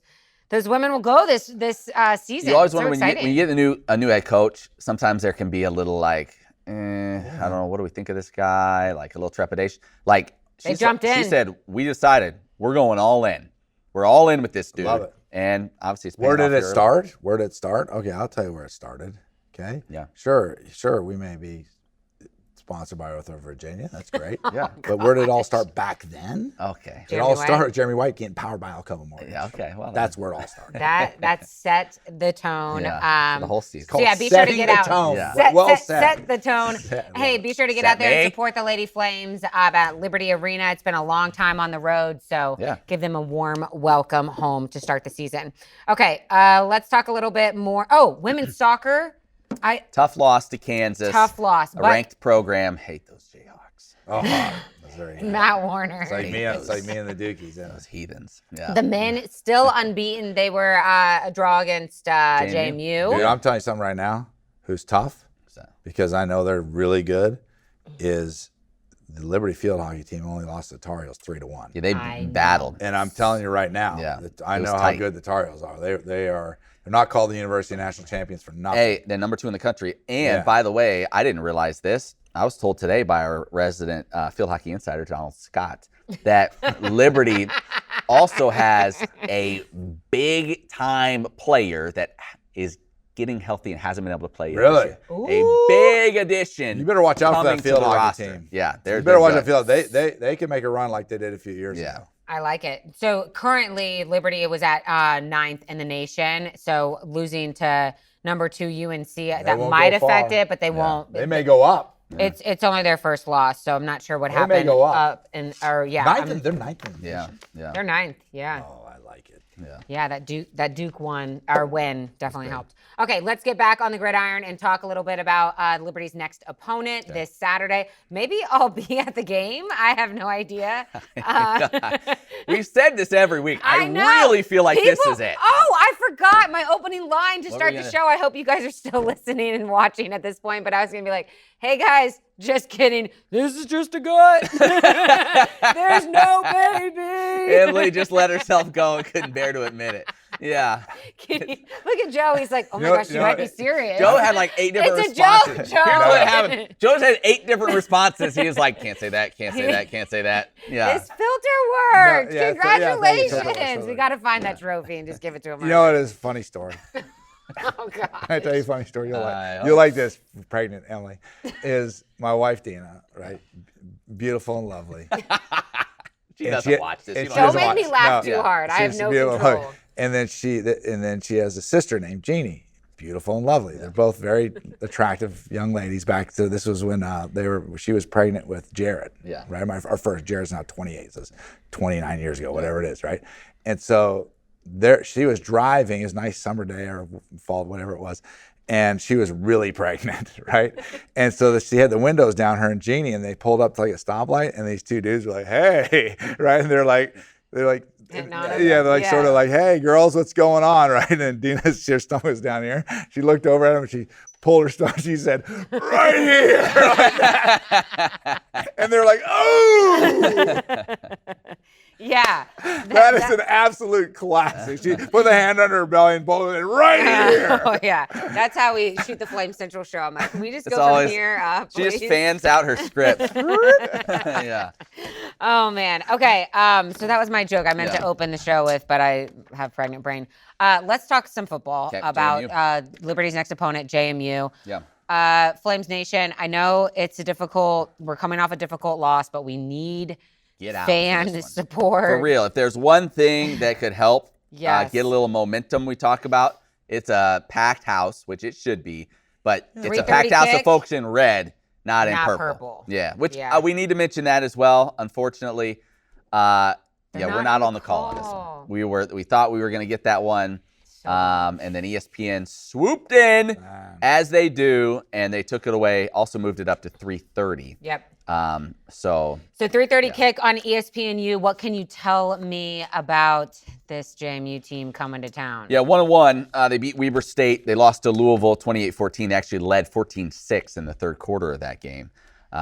women will go this season. You always So wonder when exciting. you get a new head coach, sometimes there can be a little like, I don't know, what do we think of this guy? Like a little trepidation. Like They jumped in. She said, we decided we're going all in. We're all in with this dude. Love it. And obviously, it's where did it start? Where did it start? Okay, I'll tell you where it started. Okay. Yeah. Sure. We may be sponsored by OrthoVirginia. That's great. Yeah. But where did it all start back then? Okay. It all started with Jeremy White getting powered by Alcoa Mortgage. Yeah. Okay. Well, that's where it all started. That set the tone. For the whole season. So yeah, be sure to get out. Yeah. Set the tone. Hey, be sure to get out there and support the Lady Flames at Liberty Arena. It's been a long time on the road, so give them a warm welcome home to start the season. Okay, let's talk a little bit more. Oh, women's soccer. Tough loss to Kansas. Tough loss. A ranked program. Hate those Jayhawks. Oh, that's very Matt Warner. It's like me and the Dukies. Yeah. Those heathens. Yeah. The men still unbeaten. They were a draw against JMU. Dude, I'm telling you something right now. Who's tough? Because I know they're really good. Is the Liberty field hockey team only lost to the Tar Heels 3-1. Yeah, they battled. And I'm telling you right now. Yeah, I know how good the Tar Heels are. They're not called the University National Champions for nothing. Hey, they're number 2 in the country. And by the way, I didn't realize this. I was told today by our resident field hockey insider, Donald Scott, that Liberty also has a big-time player that is getting healthy and hasn't been able to play yet. Really? A big addition. You better watch out for that field hockey team. Yeah, you better watch that field. They can make a run like they did a few years ago. I like it. So currently, Liberty was at 9th in the nation. So losing to number 2 UNC, that might affect it, but they won't. They may go up. It's only their first loss, so I'm not sure what happened. They may go up. They're 9th in the Yeah. They're 9th. Yeah. Oh, I like it. Yeah, that Duke win definitely helped. Okay, let's get back on the gridiron and talk a little bit about Liberty's next opponent this Saturday. Maybe I'll be at the game. I have no idea. We've said this every week. I really feel like this is it. Oh, I forgot my opening line to start the show. I hope you guys are still listening and watching at this point, but I was going to be like, hey guys, just kidding. This is just a gut. There's no baby. Emily just let herself go and couldn't bear to admit it. Yeah. Look at Joe. He's like, oh my gosh, you might be serious. Joe had like 8 different responses. It's a joke, Joe. Here's what happened. Joe's had 8 different responses. He was like, can't say that, can't say that, can't say that. Yeah. This filter worked. Congratulations. We got to find that trophy and just give it to him. You know, it is a funny story. Oh, God. I tell you a funny story. You'll like this, pregnant Emily. Is my wife, Dina, right? Beautiful and lovely. She doesn't watch this. Don't make me laugh too hard. I have no control. And then she has a sister named Jeannie, beautiful and lovely. They're both very attractive young ladies. Back to this was when she was pregnant with Jared. Yeah. Right. Our first Jared's now 28, so it's 29 years ago, whatever it is, right? And so she was driving. It was a nice summer day or fall, whatever it was. And she was really pregnant, right? And so she had the windows down, her and Jeannie, and they pulled up to like a stoplight, and these 2 dudes were like, "Hey," right? And they're like, they're like sort of like, "Hey, girls, what's going on?" Right? And Dina's stomach was down here. She looked over at him, and she pulled her stomach. She said, "Right here," and they're like, "Oh." Yeah. That is an absolute classic. She put the hand under her belly and pulled it in right here. Oh, yeah. That's how we shoot the Flame Central show. I'm like, can we just go from here up, She just fans out her script. Yeah. Oh, man. Okay. So that was my joke I meant to open the show with, but I have pregnant brain. Let's talk some football about Liberty's next opponent, JMU. Yeah. Flames Nation, I know we're coming off a difficult loss, but we need fan support. For real. If there's one thing that could help get a little momentum we talk about, it's a packed house, which it should be, but it's a packed house of folks in red, not in purple. Yeah, which we need to mention that as well. Unfortunately, we're not on the call on this one. We thought we were going to get that one. And then ESPN swooped in as they do, and they took it away. Also moved it up to 3:30. Yep. So 3:30 kick on ESPNU. What can you tell me about this JMU team coming to town? Yeah, 1-1. They beat Weber State. They lost to Louisville 28-14. They actually led 14-6 in the third quarter of that game.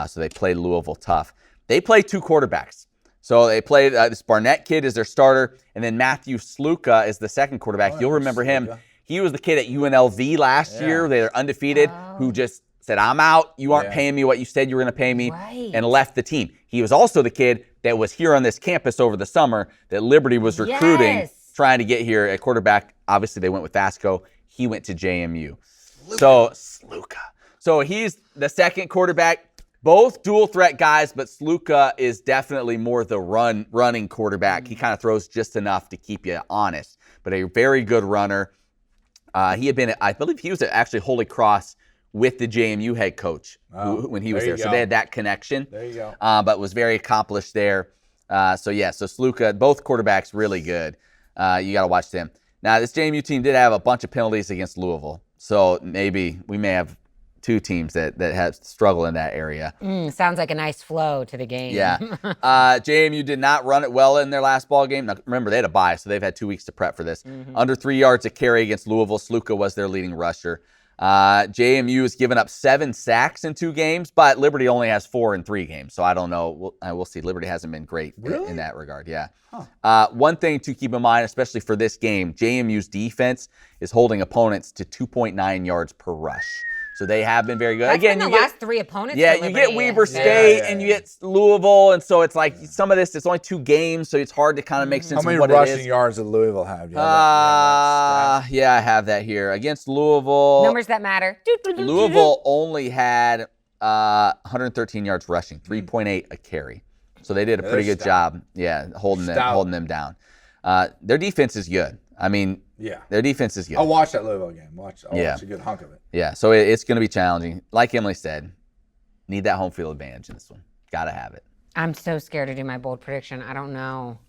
So they played Louisville tough. They play 2 quarterbacks. So they played this Barnett kid is their starter, and then Matthew Sluka is the second quarterback. You'll remember him. He was the kid at UNLV last year. They were undefeated, who just said, "I'm out. You aren't paying me what you said you were going to pay me," and left the team. He was also the kid that was here on this campus over the summer that Liberty was recruiting, trying to get here at quarterback. Obviously, they went with Vasco. He went to JMU. Sluka. So he's the second quarterback. Both dual threat guys, but Sluka is definitely more the running quarterback. He kind of throws just enough to keep you honest, but a very good runner. He had been, I believe he was actually Holy Cross with the JMU head coach when he was there. So they had that connection. There you go. But was very accomplished there. So Sluka, both quarterbacks really good. You got to watch them. Now, this JMU team did have a bunch of penalties against Louisville. So maybe we may have two teams that have struggled in that area. Sounds like a nice flow to the game. Yeah. JMU did not run it well in their last ball game. Now, remember, they had a bye, so they've had 2 weeks to prep for this. Under 3 yards a carry against Louisville. Sluka was their leading rusher. JMU has given up 7 sacks in 2 games, but Liberty only has 4 in 3 games. So I don't know. We'll see. Liberty hasn't been great in that regard. Yeah. One thing to keep in mind, especially for this game, JMU's defense is holding opponents to 2.9 yards per rush. So they have been very good. That's Again, been the last 3 opponents. Yeah, you get Weber State and you get Louisville, and so it's like some of this. It's only 2 games, so it's hard to kind of make sense of what it is. How many rushing yards did Louisville have? Yeah, I have that here against Louisville. Numbers that matter. Louisville only had 113 yards rushing, 3.8 a carry. So they did a pretty good job. Yeah, holding them down. Their defense is good. I mean, their defense is good. I'll watch that Louisville game. I'll watch a good hunk of it. Yeah, so it's going to be challenging. Like Emily said, need that home field advantage in this one. Got to have it. I'm so scared to do my bold prediction. I don't know.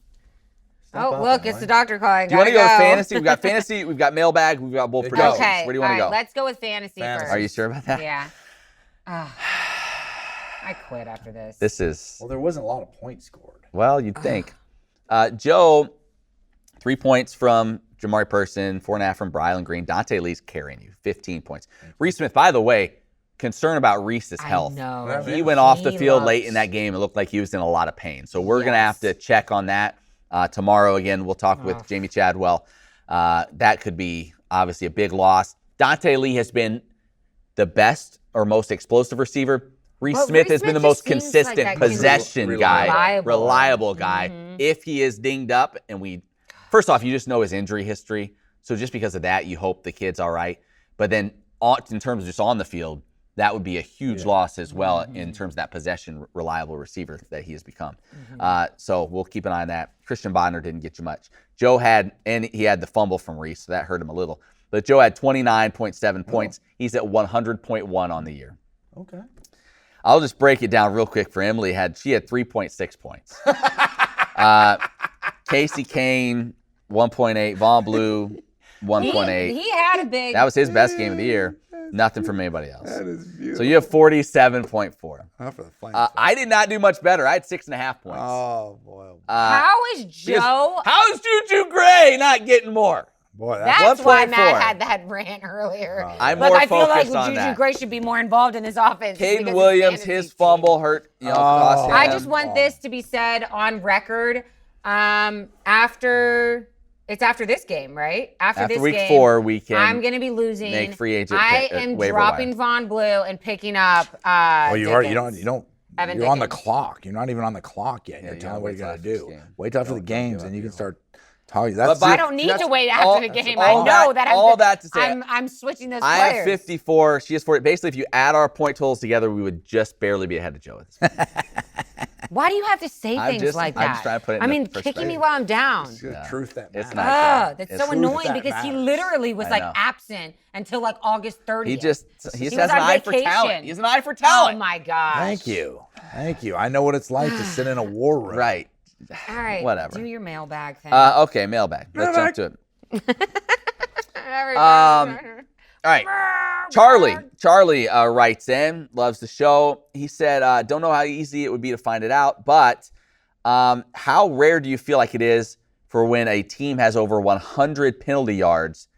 Look, it's the doctor calling. Do you want to go with fantasy? We've got fantasy, we've got mailbag, we've got bold predictions. Okay, Where do you want to go? Let's go with fantasy first. Are you sure about that? Yeah. I quit after this. Well, there wasn't a lot of points scored. Well, you'd think. Joe, 3 points from Jamari Person, 4.5 from Brylan Green. Dante Lee's carrying you, 15 points. Reese Smith, by the way, concern about Reese's health. I know. He went off the field late in that game. It looked like he was in a lot of pain. So we're going to have to check on that tomorrow. Again, we'll talk with Jamie Chadwell. That could be obviously a big loss. Dante Lee has been the best or most explosive receiver. Reese Smith has been the most consistent possession guy, reliable guy. If he is dinged up, and first off, you just know his injury history. So just because of that, you hope the kid's all right. But then in terms of just on the field, that would be a huge loss as well in terms of that possession reliable receiver that he has become. So we'll keep an eye on that. Christian Bodner didn't get you much. Joe had the fumble from Reese, so that hurt him a little. But Joe had 29.7 points. He's at 100.1 on the year. Okay. I'll just break it down real quick for Emily. She had 3.6 points. Casey Kane, 1.8. Vaughn Blue, 1.8. He had a big. That was his best game of the year. Nothing from anybody else. That is beautiful. So you have 47.4. I did not do much better. I had 6.5 points. Oh, boy. How is Joe? How is Juju Gray not getting more? Boy, that's why Matt had that rant earlier. I'm more focused on that. I feel like Juju Gray should be more involved in this offense. Caden Williams, his fumble hurt. Cost him. I just want this to be said on record. After this game, right? After this week game, 4, we can. I'm going to be losing. Make free agent. I am dropping Vaughn Blue and picking up. Well, you are. You don't. Evan You're on the Dickens. clock. You're not even on the clock yet. You're telling what you got to do. Wait till after the games, and you can start talking. I don't need to wait after the game. I know that. All that to say, I'm switching those I players. have 54. She has 40. Basically, if you add our point totals together, we would just barely be ahead of Joe. Why do you have to say things like that? I'm just trying to put it in kicking me while I'm down. It's the truth that matters. It's not. That's so annoying because he literally was absent until like August 30th. He has an eye for talent. He has an eye for talent. Oh my gosh. Thank you. I know what it's like to sit in a war room. Right. All right. Whatever. Do your mailbag thing. Okay, mailbag. Let's jump to it. All right. Charlie writes in, loves the show. He said, don't know how easy it would be to find it out, but how rare do you feel like it is for when a team has over 100 penalty yards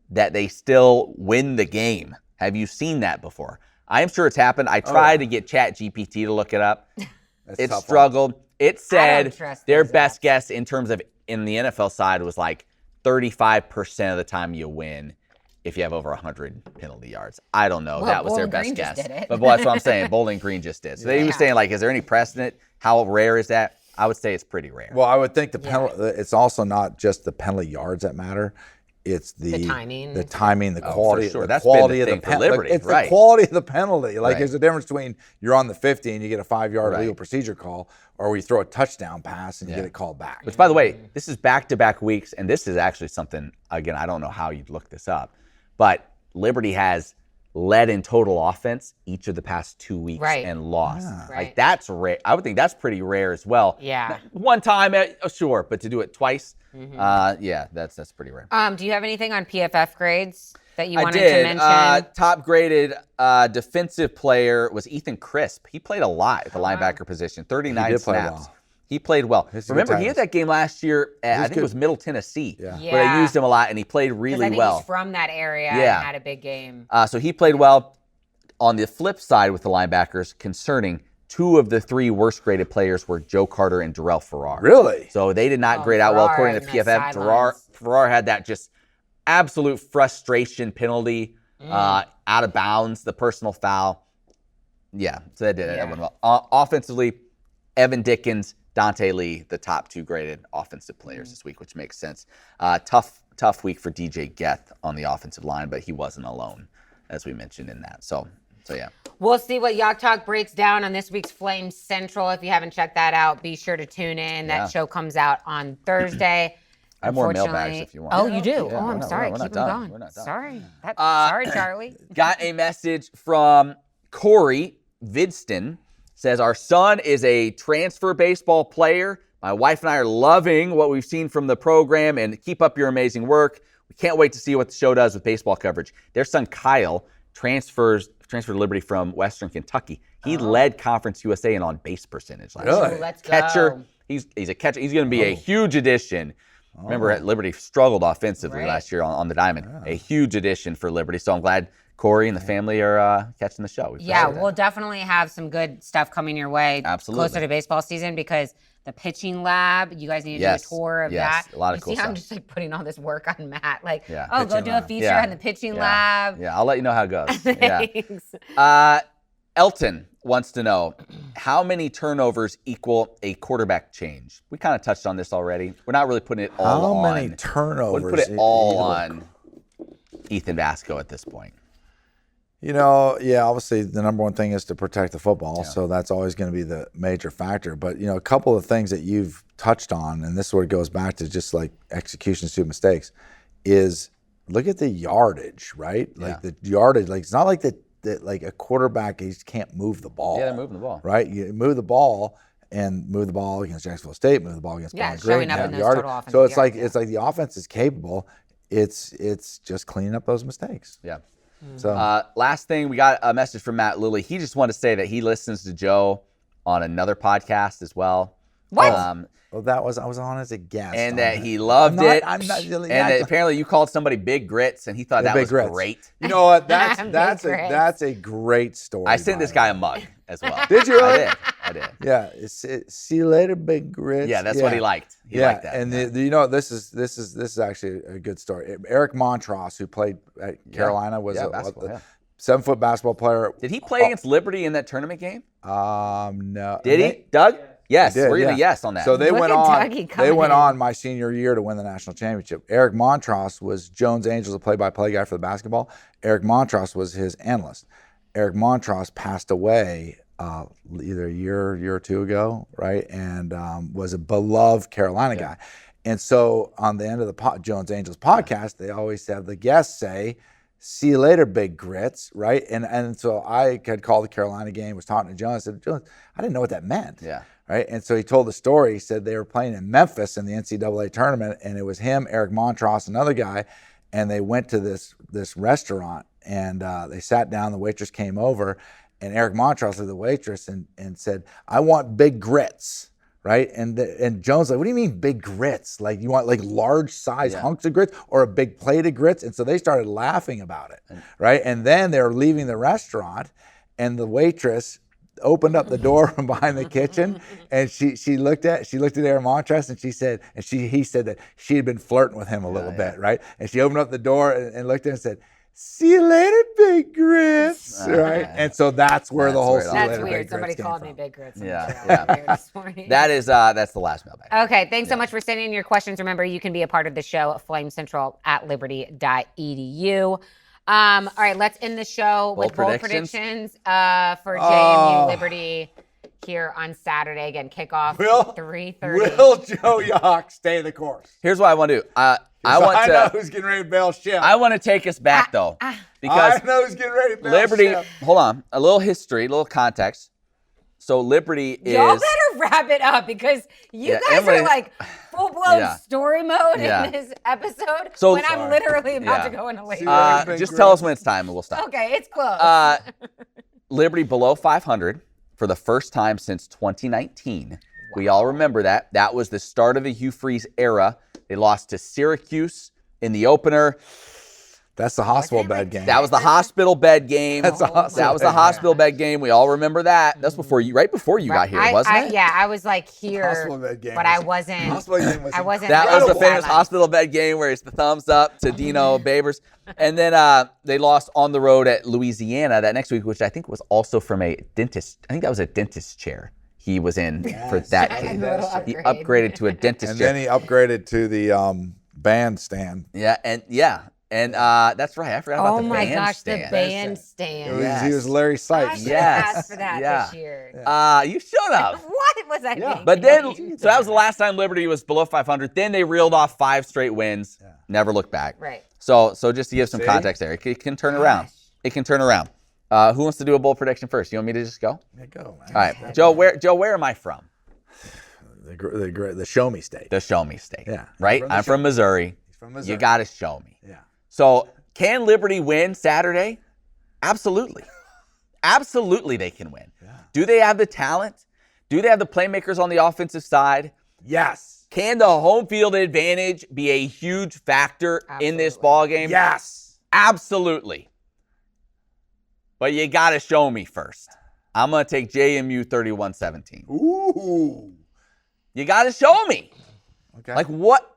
that they still win the game? Have you seen that before? I am sure it's happened. I tried to get ChatGPT to look it up. It struggled. It said their best guess in terms of in the NFL side was like 35% of the time you win. if you have over 100 penalty yards. I don't know. Well, that was their Bowling best Green just guess. did it. But that's what I'm saying. Bowling Green just did. So they were saying, like, is there any precedent? How rare is that? I would say it's pretty rare. Well, I would think it's also not just the penalty yards that matter. It's the timing, the quality, sure. the quality of the penalty. It's right. the quality of the penalty. Like, Right. there's a difference between you're on the 50 and you get a 5-yard legal procedure call, or you throw a touchdown pass and you get it called back. Which, by the way, this is back-to-back weeks, and this is actually something, again, I don't know how you'd look this up, but Liberty has led in total offense each of the past 2 weeks and lost. Like, that's rare. I would think that's pretty rare as well. Yeah. One time, sure, but to do it twice, that's pretty rare. Do you have anything on PFF grades that you wanted to mention? Top graded defensive player was Ethan Crisp. He played a lot at the linebacker position, 39 snaps. Well. He played well. Remember, he had that game last year at, I think it was Middle Tennessee, where they used him a lot, and he played really well. He's from that area and had a big game. So he played well. On the flip side with the linebackers, concerning, 2 of the 3 worst graded players were Joe Carter and Darrell Farrar. Really? So they did not grade out well according to PFF. Farrar had that just absolute frustration penalty out of bounds, the personal foul. Yeah, so that did that went well. Offensively, Evan Dickens, Dante Lee, the top 2 graded offensive players this week, which makes sense. Tough week for DJ Geth on the offensive line, but he wasn't alone, as we mentioned in that. So yeah. We'll see what Yacht Talk breaks down on this week's Flames Central. If you haven't checked that out, be sure to tune in. That show comes out on Thursday. I have more mailbags if you want. Oh, you do? Yeah, I'm sorry. Keep them going. We're not done. Sorry. Sorry, Charlie. Got a message from Corey Vidston. Says, our son is a transfer baseball player. My wife and I are loving what we've seen from the program, and keep up your amazing work. We can't wait to see what the show does with baseball coverage. Their son, Kyle, transferred to Liberty from Western Kentucky. He led Conference USA in on-base percentage last year. Let's go. Catcher. He's a catcher. He's going to be a huge addition. Remember, at Liberty struggled offensively last year on the diamond. A huge addition for Liberty. So I'm glad Corey and the family are catching the show. We'll definitely have some good stuff coming your way closer to baseball season, because the pitching lab, you guys need to do a tour of that. A lot of cool stuff. I'm just like putting all this work on Matt. Like, go do a feature on the pitching lab. Yeah, I'll let you know how it goes. Thanks. Elton wants to know, how many turnovers equal a quarterback change? We kind of touched on this already. We're not really putting it all on. How many turnovers? Wouldn't put it all on Ethan Vasco at this point. Obviously the number one thing is to protect the football, so that's always going to be the major factor. But, a couple of things that you've touched on, and this is where it goes back to just like execution to mistakes, is look at the yardage, right? Like the yardage, like it's not like like a quarterback, he just can't move the ball. Yeah, they're moving the ball. Right? You move the ball against Jacksonville State, move the ball against Bowling Green. Showing up in those total offensive So it's yards, like the offense is capable. It's just cleaning up those mistakes. Yeah. So last thing, we got a message from Matt Lilly. He just wanted to say that he listens to Joe on another podcast as well. What? Well, I was on as a guest. And that he loved it. I'm not really. And that apparently you called somebody Big Grits, and he thought that was great. You know what? That's a great story. I sent this guy a mug as well. Did you really? I did. Yeah. See you later, Big Grits. Yeah, that's what he liked. He liked that. And this is actually a good story. Eric Montross, who played at Carolina, was a 7-foot basketball player. Did he play against Liberty in that tournament game? No. Did he? Doug? Yes, we're going to yes on that. So they went on my senior year to win the national championship. Eric Montross was Jones Angels, a play-by-play guy for the basketball. Eric Montross was his analyst. Eric Montross passed away either a year or two ago, right? And was a beloved Carolina guy. And so on the end of the Jones Angels podcast, they always have the guests say, "See you later, Big Grits," right? And so I had called the Carolina game, was talking to Jones. I said, "Jones, I didn't know what that meant." Yeah. Right. And so he told the story. He said they were playing in Memphis in the NCAA tournament, and it was him, Eric Montross, another guy, and they went to this restaurant, and they sat down. The waitress came over, and Eric Montross was the waitress and said, "I want big grits." Right. And Jones like, "What do you mean big grits? Like you want like large size hunks of grits or a big plate of grits?" And so they started laughing about it. Right. And then they were leaving the restaurant, and the waitress opened up the door from behind the kitchen, and she looked at Aaron Montress, and he said that she had been flirting with him a little bit, right? And she opened up the door and looked at him and said, "See you later, Big Grits," right? And so that's where the whole right "see you That's later, weird. Big Somebody Grits" called came me from. Big Grits. That's the last mailbag. Okay, thanks so much for sending in your questions. Remember, you can be a part of the show at flamecentral@liberty.edu. All right, let's end the show with bold predictions for JMU Liberty here on Saturday. Again, kickoff 3:30. Will Joe Yock stay the course? Here's what I want to do. I know who's getting ready to bail ship. I want to take us back though, because I know who's getting ready to bail Liberty. ship. Hold on, a little history, a little context. So Liberty is. Y'all better wrap it up because you guys are like full-blown story mode in this episode when I'm literally about to go into labor. Just tell us when it's time and we'll stop. Okay, it's close. Liberty below 500 for the first time since 2019. Wow. We all remember that. That was the start of the Hugh Freeze era. They lost to Syracuse in the opener. That's the hospital bed game. That was the hospital bed game. That was the hospital bed game. We all remember that. That's right before you got here, wasn't it? Yeah, I was like here, hospital bed game but I wasn't. I wasn't. That was the famous hospital bed game where it's the thumbs up to Dino Babers. And then they lost on the road at Louisiana that next week, which I think was also from a dentist. I think that was a dentist chair he was in for that game. He upgraded to a dentist chair. And then he upgraded to the bandstand. And that's right. I forgot about the bandstand. Oh my gosh, the bandstand. He was Larry Sykes. I should have asked for that this year. You should have. What was I thinking? But then, so that was the last time Liberty was below 500. Then they reeled off 5 straight wins. Yeah. Never looked back. Right. So just to give some context there, it can turn around. It can turn around. Who wants to do a bold prediction first? You want me to just go? Yeah, go, man. All right, Joe. Where am I from? The Show Me State. The Show Me State. Yeah. Right. I'm from Missouri. He's from Missouri. You got to show me. Yeah. So can Liberty win Saturday? Absolutely. Absolutely, they can win. Yeah. Do they have the talent? Do they have the playmakers on the offensive side? Yes. Can the home field advantage be a huge factor in this ball game? Yes. Absolutely. But you got to show me first. I'm going to take JMU 31-17. Ooh. You got to show me. Okay. Like what?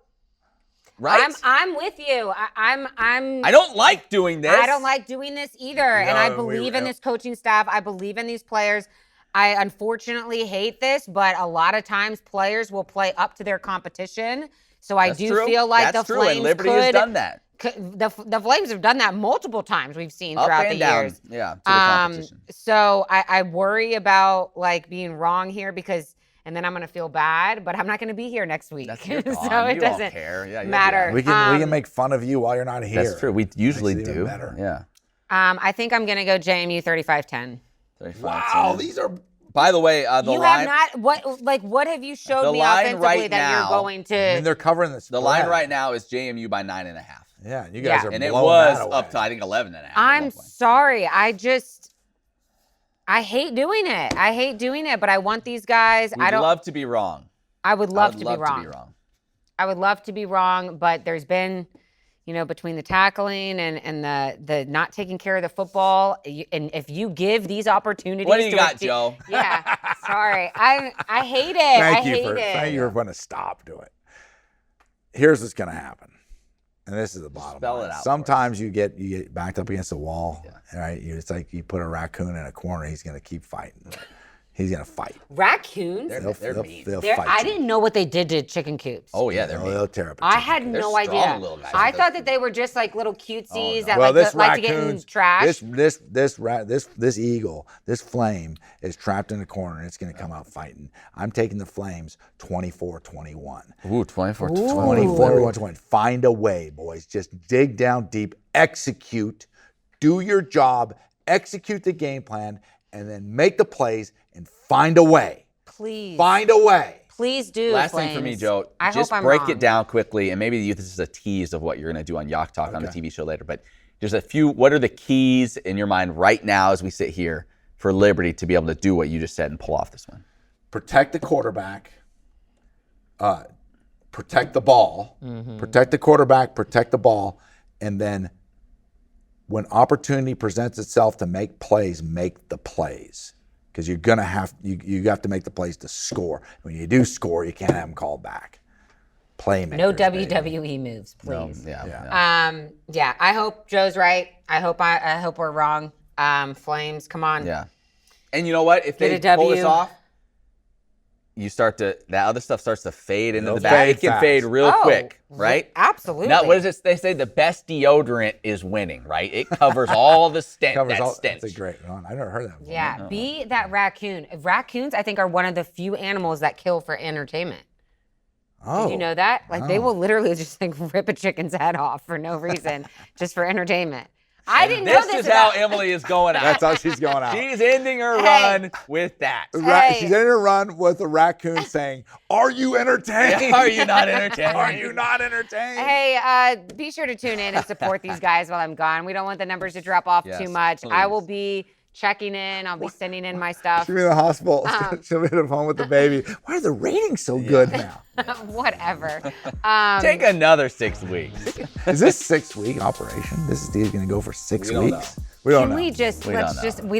Right? I'm with you. I don't like doing this. I don't like doing this either. And I believe in this coaching staff. I believe in these players. I unfortunately hate this, but a lot of times players will play up to their competition. So I do feel like the Flames and Liberty has done that. The Flames have done that multiple times we've seen throughout the years. Yeah, to the competition. So I worry about like being wrong here because and then I'm going to feel bad, but I'm not going to be here next week. That's your call. So it doesn't matter. We can make fun of you while you're not here. That's true. We usually do. Better. Yeah. I think I'm going to go JMU 35-10. 35-10. Wow, these are. By the way, the you line. have not what have you showed me offensively that you're going to? I mean, they're covering the spread. The line right now is JMU by 9.5. Yeah, you guys are blowing and it was that away. up to I think 11.5. I'm sorry. I hate doing it. I hate doing it, but I want these guys. We'd love to be wrong. I would love to be wrong. I would love to be wrong, but there's been, between the tackling and the not taking care of the football, and if you give these opportunities, what do you got, Joe? Yeah, sorry, I hate it. Thank you for going to stop doing it. Here's what's going to happen, and this is the bottom line. Sometimes you get backed up against a wall, right? It's like you put a raccoon in a corner; he's going to keep fighting. He's going to fight. Raccoons? They're mean. They'll fight. I didn't know what they did to chicken coops. Oh, yeah, they'll tear up. I had no idea. Little guys. I thought that they were just like little cutesies that like to get in trash. This eagle, this flame is trapped in a corner and it's going to come out fighting. I'm taking the Flames 24-21. Ooh, 24-21. 24-21. Find a way, boys. Just dig down deep, execute, do your job, execute the game plan, and then make the plays and find a way. Please. Find a way. Please do. Last Flames. thing for me, Joe. I just hope I'm break wrong. it down quickly, and maybe this is a tease of what you're going to do on Yacht Talk on the TV show later. But there's a few. What are the keys in your mind right now as we sit here for Liberty to be able to do what you just said and pull off this one? Protect the quarterback. Protect the ball. Mm-hmm. Protect the quarterback. Protect the ball, and then when opportunity presents itself to make plays, make the plays. because you're gonna have you have to make the plays to score. When you do score, you can't have them called back. Playmakers. No WWE moves, please. No, yeah. I hope Joe's right. I hope we're wrong. Flames, come on. Yeah. And you know what? If they pull this off, that other stuff starts to fade into the back. It can fade real quick, right? Absolutely. Now, what is it? They say the best deodorant is winning, right? It covers all the stench. That's a great one. I never heard that before. Yeah. Be that raccoon. Raccoons, I think, are one of the few animals that kill for entertainment. Oh. Did you know that? Like they will literally just like rip a chicken's head off for no reason, just for entertainment. I didn't know this. This is how Emily is going out. That's how she's going out. She's ending her run with that. She's ending her run with a raccoon saying, "Are you entertained? Are you not entertained? Are you not entertained?" Hey, be sure to tune in and support these guys while I'm gone. We don't want the numbers to drop off too much. Please. I will be checking in. I'll be sending in my stuff. She'll be in the hospital. She'll be at home with the baby. Why are the ratings so good now? Whatever. Take another 6 weeks. Is this 6-week operation? This is going to go for 6 weeks? We don't know. We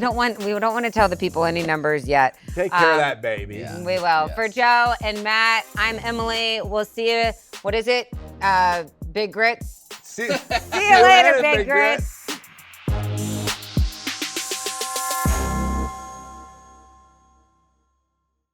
don't want to tell the people any numbers yet. Take care of that baby. Yeah. We will. Yes. For Joe and Matt, I'm Emily. We'll see you. What is it? Big Grits. See you later, Big Grits.